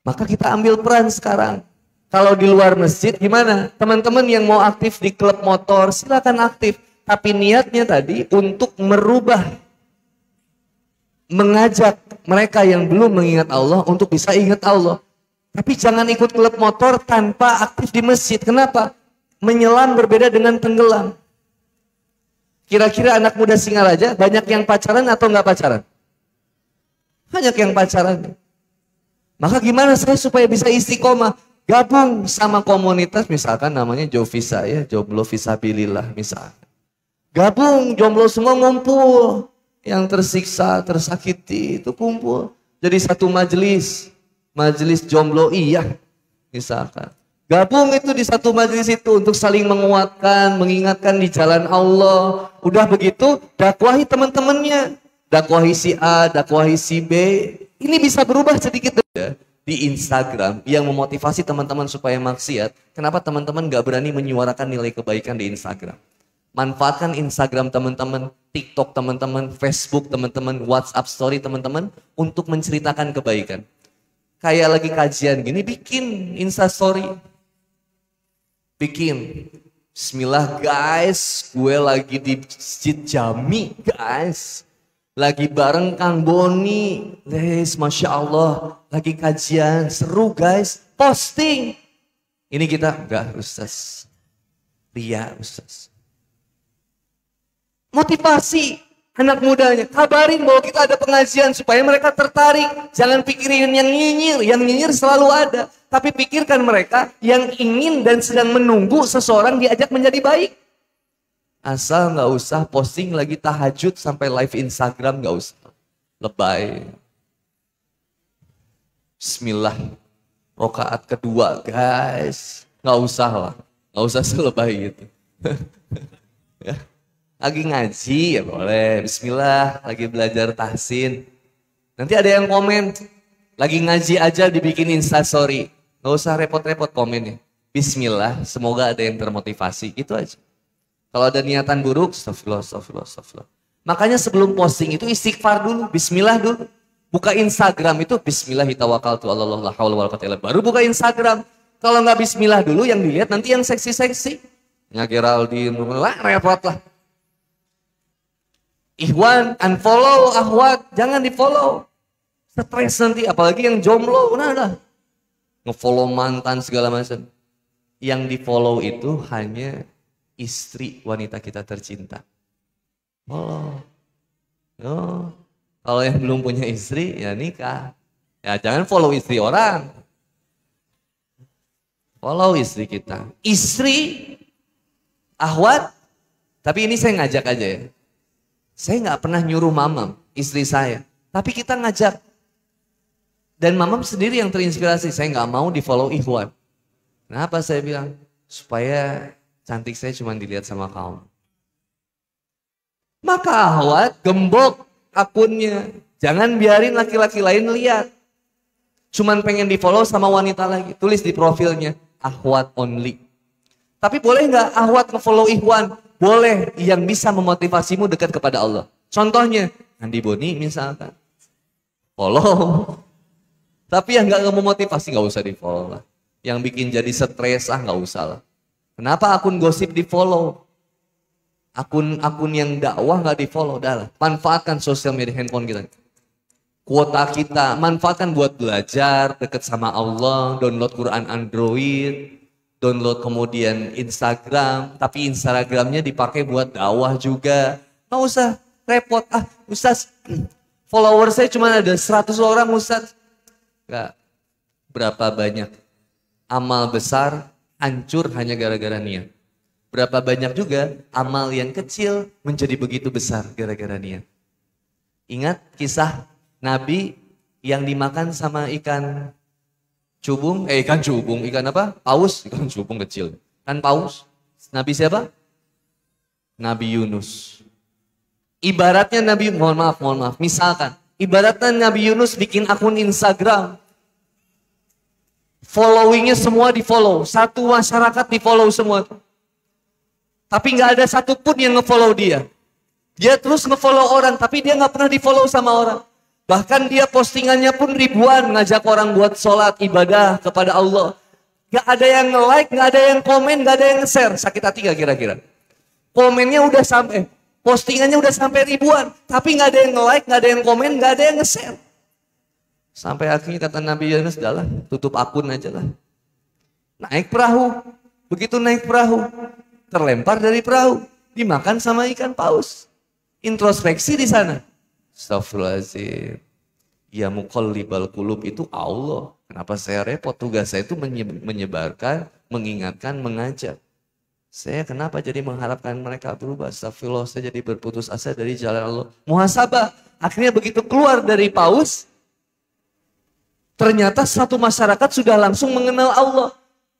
Maka kita ambil peran sekarang. Kalau di luar masjid gimana? Teman-teman yang mau aktif di klub motor silakan aktif. Tapi niatnya tadi untuk merubah, mengajak mereka yang belum mengingat Allah untuk bisa ingat Allah. Tapi jangan ikut klub motor tanpa aktif di masjid. Kenapa? Menyelam berbeda dengan tenggelam. Kira-kira anak muda Singaraja banyak yang pacaran atau nggak pacaran? Banyak yang pacaran. Maka gimana saya supaya bisa istiqomah? Gabung sama komunitas misalkan namanya Jovisa ya, Jomblo Visabilillah misalkan. Gabung, jomblo semua ngumpul. Yang tersiksa, tersakiti itu kumpul. Jadi satu majelis. Majelis jomblo iya misalkan. Gabung itu di satu majelis itu untuk saling menguatkan, mengingatkan di jalan Allah. Udah begitu, dakwahi teman-temannya. Dakwahi si A, dakwahi si B. Ini bisa berubah sedikit di Instagram yang memotivasi teman-teman supaya maksiat. Kenapa teman-teman gak berani menyuarakan nilai kebaikan di Instagram? Manfaatkan Instagram teman-teman, TikTok teman-teman, Facebook teman-teman, WhatsApp story teman-teman untuk menceritakan kebaikan. Kayak lagi kajian gini, bikin Insta story. Bikin. Bismillah guys, gue lagi di Masjid Jami guys. Lagi bareng Kang Boni, guys, Masya Allah, lagi kajian, seru guys, posting. Ini kita, enggak Ustaz, ria Ustaz. Motivasi anak mudanya, kabarin bahwa kita ada pengajian supaya mereka tertarik. Jangan pikirin yang nyinyir selalu ada. Tapi pikirkan mereka yang ingin dan sedang menunggu seseorang diajak menjadi baik. Asal nggak usah posting lagi tahajud sampai live Instagram, nggak usah. Lebay. Bismillah. Rokaat kedua guys. Nggak usah lah. Nggak usah selebay gitu. Ya. Lagi ngaji ya boleh. Bismillah. Lagi belajar tahsin. Nanti ada yang komen. Lagi ngaji aja dibikin instastory. Nggak usah repot-repot komennya. Bismillah. Semoga ada yang termotivasi. Itu aja. Kalau ada niatan buruk, astagfirullah. Makanya sebelum posting itu istighfar dulu, bismillah dulu. Buka Instagram itu bismillahirrahmanirrahim. Baru buka Instagram. Kalau nggak bismillah dulu yang dilihat nanti yang seksi-seksi. Ya Geraldine, repot lah. Ikhwan, unfollow, ahwat, jangan di follow. Stres nanti, apalagi yang jomblo, udah. Nge-follow mantan segala macam. Yang di follow itu hanya istri wanita kita tercinta. Oh, kalau yang belum punya istri ya nikah. Ya jangan follow istri orang. Follow istri kita. Istri, ahwat. Tapi ini saya ngajak aja ya. Saya nggak pernah nyuruh mamam, istri saya. Tapi kita ngajak. Dan mamam sendiri yang terinspirasi. Saya nggak mau di follow ikhwan. Kenapa saya bilang? Supaya cantik saya cuma dilihat sama kaum. Maka ahwat gembok akunnya. Jangan biarin laki-laki lain lihat. Cuman pengen di follow sama wanita lagi. Tulis di profilnya ahwat only. Tapi boleh nggak ahwat nge-follow ikhwan? Boleh, yang bisa memotivasimu dekat kepada Allah. Contohnya Andi Boni misalkan. Follow. Tapi yang nggak memotivasi nggak usah di follow lah. Yang bikin jadi stres nggak usah lah. Kenapa akun gosip di follow? Akun yang dakwah nggak di follow, dah lah. Manfaatkan sosial media handphone kita. Kuota kita, manfaatkan buat belajar, deket sama Allah, download Quran Android, download kemudian Instagram, tapi Instagramnya dipakai buat dakwah juga. Nggak usah repot, Ustaz, follower saya cuma ada 100 orang Ustaz. Nggak, berapa banyak amal besar hancur hanya gara-gara niat. Berapa banyak juga amal yang kecil menjadi begitu besar gara-gara niat. Ingat kisah Nabi yang dimakan sama ikan cubung, ikan apa? Paus, ikan cubung kecil. Kan paus. Nabi siapa? Nabi Yunus. Ibaratnya Nabi, mohon maaf. Misalkan, ibaratnya Nabi Yunus bikin akun Instagram. Followingnya semua di follow. Satu masyarakat di follow semua. Tapi nggak ada satupun yang nge-follow dia. Dia terus nge-follow orang, tapi dia nggak pernah di-follow sama orang. Bahkan dia postingannya pun ribuan, ngajak orang buat sholat, ibadah kepada Allah. Gak ada yang nge-like, gak ada yang komen, gak ada yang nge-share. Sakit hati gak kira-kira? Komennya udah sampai, postingannya udah sampai ribuan. Tapi gak ada yang nge-like, gak ada yang komen, gak ada yang nge-share. Sampai akhirnya kata Nabi Yunus, udahlah, tutup akun aja lah. Naik perahu. Begitu naik perahu, terlempar dari perahu. Dimakan sama ikan paus. Introspeksi di sana. Astagfirullahaladzim. Ya muqallibal qulub itu Allah. Kenapa saya repot? Tugas saya itu menyebarkan, mengingatkan, mengajak. Saya kenapa jadi mengharapkan mereka berubah? Astagfirullah, saya jadi berputus asa dari jalan Allah. Muhasabah. Akhirnya begitu keluar dari paus, ternyata satu masyarakat sudah langsung mengenal Allah.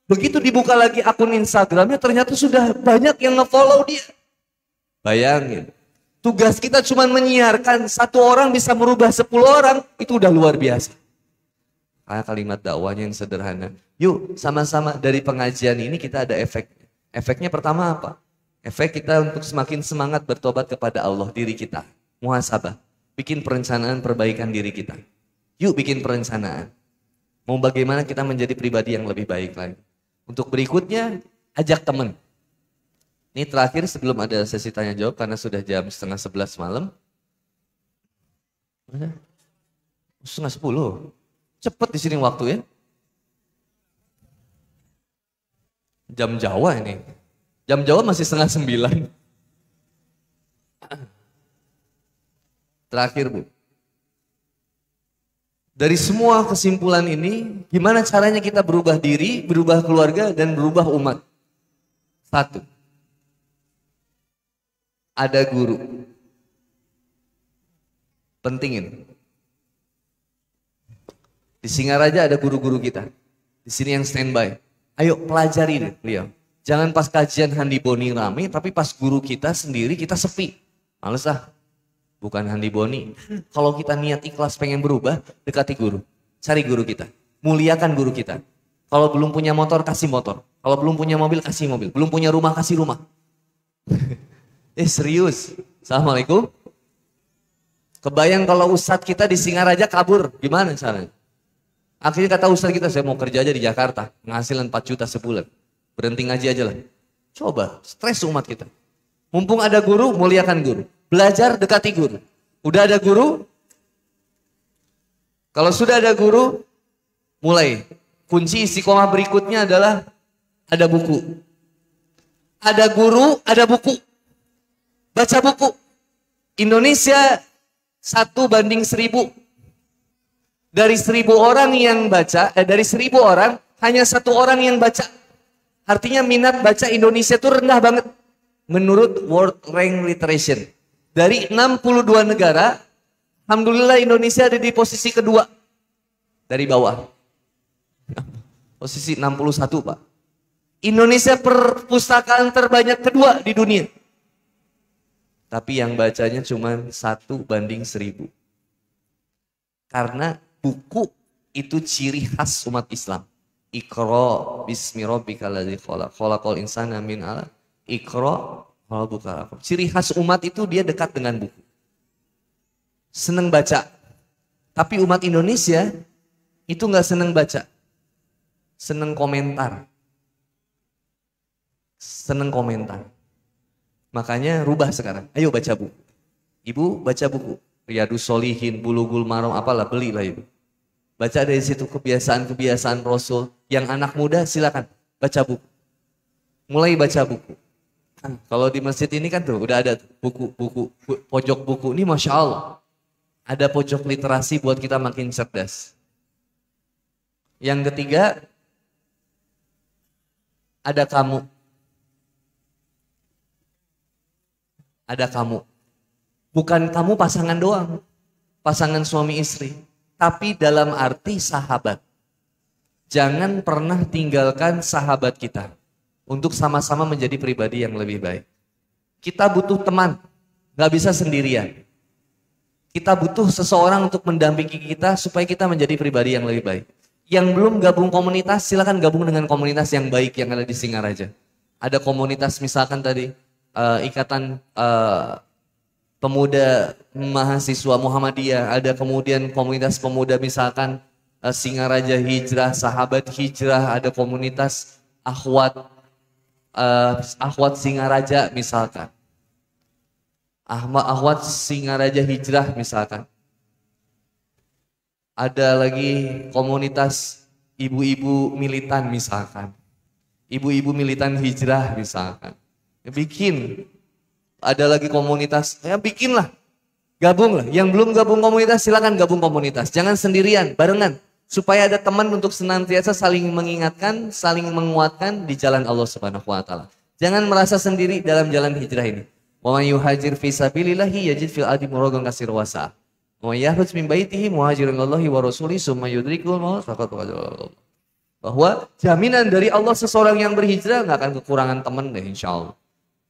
Begitu dibuka lagi akun Instagramnya, ternyata sudah banyak yang nge-follow dia. Bayangin. Tugas kita cuma menyiarkan, satu orang bisa merubah 10 orang, itu udah luar biasa. Karena kalimat dakwahnya yang sederhana. Yuk sama-sama dari pengajian ini kita ada efeknya. Efeknya pertama apa? Efek kita untuk semakin semangat bertobat kepada Allah, diri kita. Muhasabah. Bikin perencanaan perbaikan diri kita. Yuk bikin perencanaan. Mau bagaimana kita menjadi pribadi yang lebih baik lagi. Untuk berikutnya, ajak teman. Ini terakhir sebelum ada sesi tanya jawab karena sudah jam 10:30 malam. 9:30. Cepet di sini waktu ya. Jam Jawa ini. Jam Jawa masih 8:30. Terakhir Bu. Dari semua kesimpulan ini, gimana caranya kita berubah diri, berubah keluarga, dan berubah umat? Satu. Ada guru. Pentingin. Di Singaraja ada guru-guru kita. Di sini yang standby. Ayo pelajari deh beliau. Jangan pas kajian Handi Boni rame, tapi pas guru kita sendiri kita sepi. Males ah. Bukan Handi Boni. Kalau kita niat ikhlas pengen berubah, dekati guru. Cari guru kita. Muliakan guru kita. Kalau belum punya motor, kasih motor. Kalau belum punya mobil, kasih mobil. Belum punya rumah, kasih rumah. Serius. Assalamualaikum. Kebayang kalau ustadz kita di Singaraja kabur. Gimana caranya? Akhirnya kata ustadz kita, saya mau kerja aja di Jakarta. Penghasilan 4 juta sebulan. Berhenti ngaji aja lah. Coba, stres umat kita. Mumpung ada guru, muliakan guru. Belajar, dekati guru. Udah ada guru? Kalau sudah ada guru, mulai. Kunci istiqomah berikutnya adalah ada buku. Ada guru, ada buku. Baca buku. Indonesia 1:1000. Dari 1000 orang yang baca, dari 1000 orang, hanya 1 orang yang baca. Artinya minat baca Indonesia itu rendah banget. Menurut World Rank Literature. Dari 62 negara, alhamdulillah Indonesia ada di posisi kedua. Dari bawah. Posisi 61 Pak. Indonesia perpustakaan terbanyak kedua di dunia. Tapi yang bacanya cuma 1:1000. Karena buku itu ciri khas umat Islam. Iqra bismi rabbikal ladzi khalaq. Khalaqal insana min 'alaq. Iqra rabbuka. Ciri khas umat itu dia dekat dengan buku. Senang baca. Tapi umat Indonesia itu nggak senang baca. Senang komentar. Senang komentar. Makanya rubah sekarang. Ayo baca buku. Ibu baca buku. Riyadus Sholihin, Bulughul Maram, apalah belilah ibu. Baca dari situ kebiasaan-kebiasaan Rasul. Yang anak muda silakan baca buku. Mulai baca buku. Nah, kalau di masjid ini kan tuh udah ada buku-buku, pojok buku ini Masya Allah. Ada pojok literasi buat kita makin cerdas. Yang ketiga, ada kamu. Ada kamu. Bukan kamu pasangan doang. Pasangan suami istri. Tapi dalam arti sahabat. Jangan pernah tinggalkan sahabat kita. Untuk sama-sama menjadi pribadi yang lebih baik. Kita butuh teman. Gak bisa sendirian. Kita butuh seseorang untuk mendampingi kita supaya kita menjadi pribadi yang lebih baik. Yang belum gabung komunitas, silakan gabung dengan komunitas yang baik yang ada di Singaraja. Ada komunitas misalkan tadi ikatan pemuda mahasiswa Muhammadiyah, ada kemudian komunitas pemuda misalkan Singaraja Hijrah, Sahabat Hijrah, ada komunitas Akhwat Singaraja misalkan. Akhwat Singaraja Hijrah misalkan. Ada lagi komunitas ibu-ibu militan misalkan. Ibu-ibu militan hijrah misalkan. Ya, bikin. Ada lagi komunitas, ya bikinlah. Gabunglah. Yang belum gabung komunitas silakan gabung komunitas. Jangan sendirian, barengan. Supaya ada teman untuk senantiasa saling mengingatkan, saling menguatkan di jalan Allah Subhanahu wa taala. Jangan merasa sendiri dalam jalan hijrah ini. Wa may yuhajir fi sabilillahi yajid fil ardi muragan katsira wasa. Wa yakhruj min baitihi muhajiran lillahi wa rasulihi summa yudrikul maut faqad wajaba. Bahwa jaminan dari Allah seseorang yang berhijrah nggak akan kekurangan teman deh insyaallah.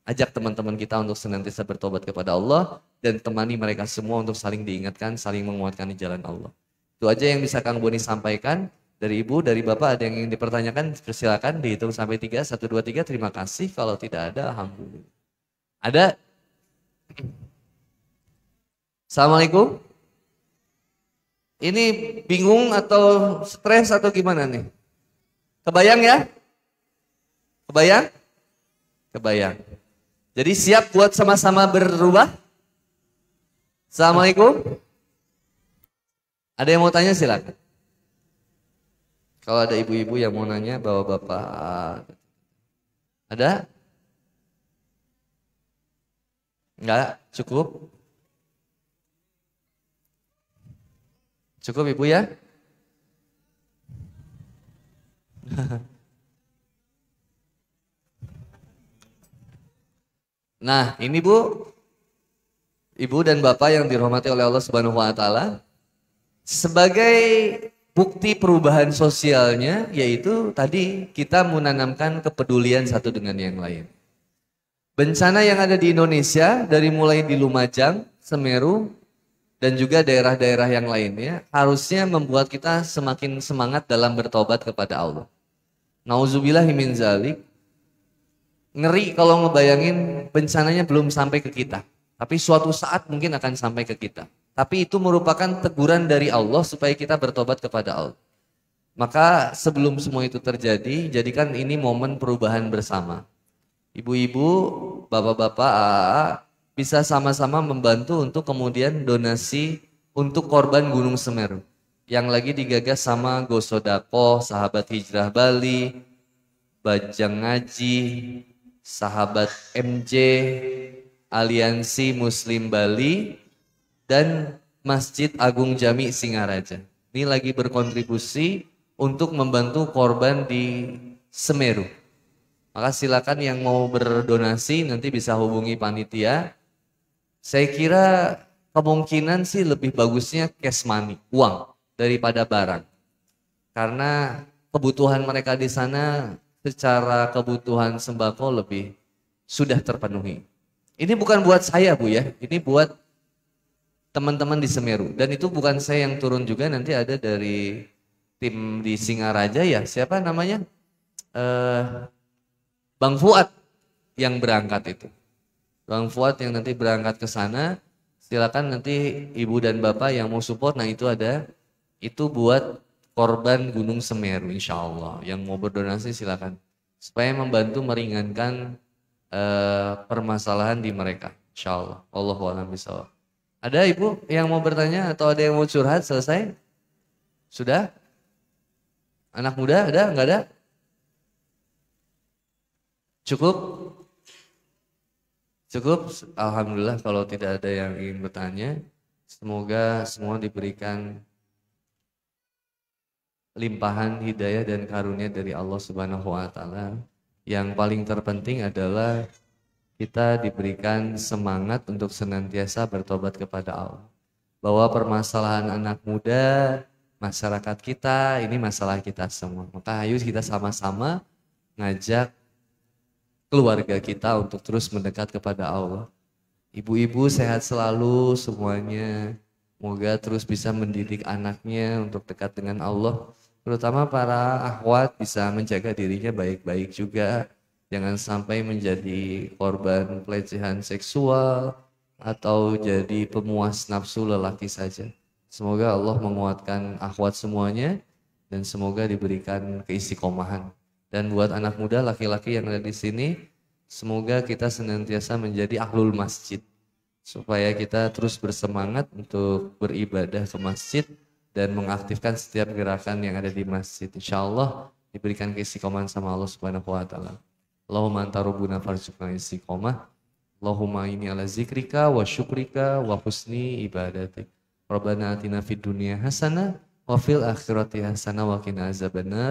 Ajak teman-teman kita untuk senantiasa bertobat kepada Allah dan temani mereka semua untuk saling diingatkan, saling menguatkan di jalan Allah. Itu aja yang bisa Kang Boni sampaikan. Dari Ibu, dari Bapak ada yang ingin dipertanyakan, persilakan dihitung sampai 3, 1, 2, 3, terima kasih. Kalau tidak ada, alhamdulillah. Ada? Assalamualaikum. Ini bingung atau stres atau gimana nih? Kebayang ya? Kebayang? Kebayang. Jadi siap buat sama-sama berubah? Assalamualaikum. Ada yang mau tanya silakan. Kalau ada ibu-ibu yang mau nanya, bawa bapak. Ada? Enggak? Cukup? Cukup ibu ya? Nah, ini Bu, Ibu dan Bapak yang dirahmati oleh Allah Subhanahu wa taala, sebagai bukti perubahan sosialnya yaitu tadi kita menanamkan kepedulian satu dengan yang lain. Bencana yang ada di Indonesia dari mulai di Lumajang, Semeru dan juga daerah-daerah yang lainnya harusnya membuat kita semakin semangat dalam bertobat kepada Allah. Nauzubillahi min zalik. Ngeri kalau ngebayangin bencananya belum sampai ke kita. Tapi suatu saat mungkin akan sampai ke kita. Tapi itu merupakan teguran dari Allah supaya kita bertobat kepada Allah. Maka sebelum semua itu terjadi, jadikan ini momen perubahan bersama. Ibu-ibu, bapak-bapak, bisa sama-sama membantu untuk kemudian donasi untuk korban Gunung Semeru. Yang lagi digagas sama Gosodako, Sahabat Hijrah Bali, Bajang Ngaji, Sahabat MJ, Aliansi Muslim Bali, dan Masjid Agung Jami Singaraja. Ini lagi berkontribusi untuk membantu korban di Semeru. Maka silakan yang mau berdonasi nanti bisa hubungi panitia. Saya kira kemungkinan sih lebih bagusnya cash money, uang, daripada barang. Karena kebutuhan mereka di sana secara kebutuhan sembako lebih sudah terpenuhi. Ini bukan buat saya Bu ya, ini buat teman-teman di Semeru. Dan itu bukan saya yang turun juga, nanti ada dari tim di Singaraja ya, siapa namanya? Bang Fuad yang berangkat itu. Bang Fuad yang nanti berangkat ke sana, silakan nanti ibu dan bapak yang mau support, nah itu ada, itu buat korban Gunung Semeru insya Allah. Yang mau berdonasi silakan. Supaya membantu meringankan permasalahan di mereka. Insya Allah. Allahu a'lam bishawab. Ada ibu yang mau bertanya atau ada yang mau curhat selesai? Sudah? Anak muda ada? Enggak ada? Cukup? Cukup? Alhamdulillah kalau tidak ada yang ingin bertanya. Semoga semua diberikan limpahan hidayah dan karunia dari Allah Subhanahu wa taala. Yang paling terpenting adalah kita diberikan semangat untuk senantiasa bertobat kepada Allah. Bahwa permasalahan anak muda, masyarakat kita, ini masalah kita semua. Maka ayo kita sama-sama ngajak keluarga kita untuk terus mendekat kepada Allah. Ibu-ibu sehat selalu semuanya. Semoga terus bisa mendidik anaknya untuk dekat dengan Allah. Terutama para akhwat bisa menjaga dirinya baik-baik juga. Jangan sampai menjadi korban pelecehan seksual, atau jadi pemuas nafsu lelaki saja. Semoga Allah menguatkan akhwat semuanya dan semoga diberikan keistiqomahan. Dan buat anak muda laki-laki yang ada di sini, semoga kita senantiasa menjadi ahlul masjid supaya kita terus bersemangat untuk beribadah ke masjid dan mengaktifkan setiap gerakan yang ada di masjid. Insya Allah diberikan keistiqomahan sama Allah Subhanahu wa taala. Allahumma anta rabbuna farzuqna istiqomah. Allahumma inni ala zikrika wa syukrika wa husni ibadatik. Rabbana atina fid dunya hasanah wa fil akhirati hasanah wa qina azabannar.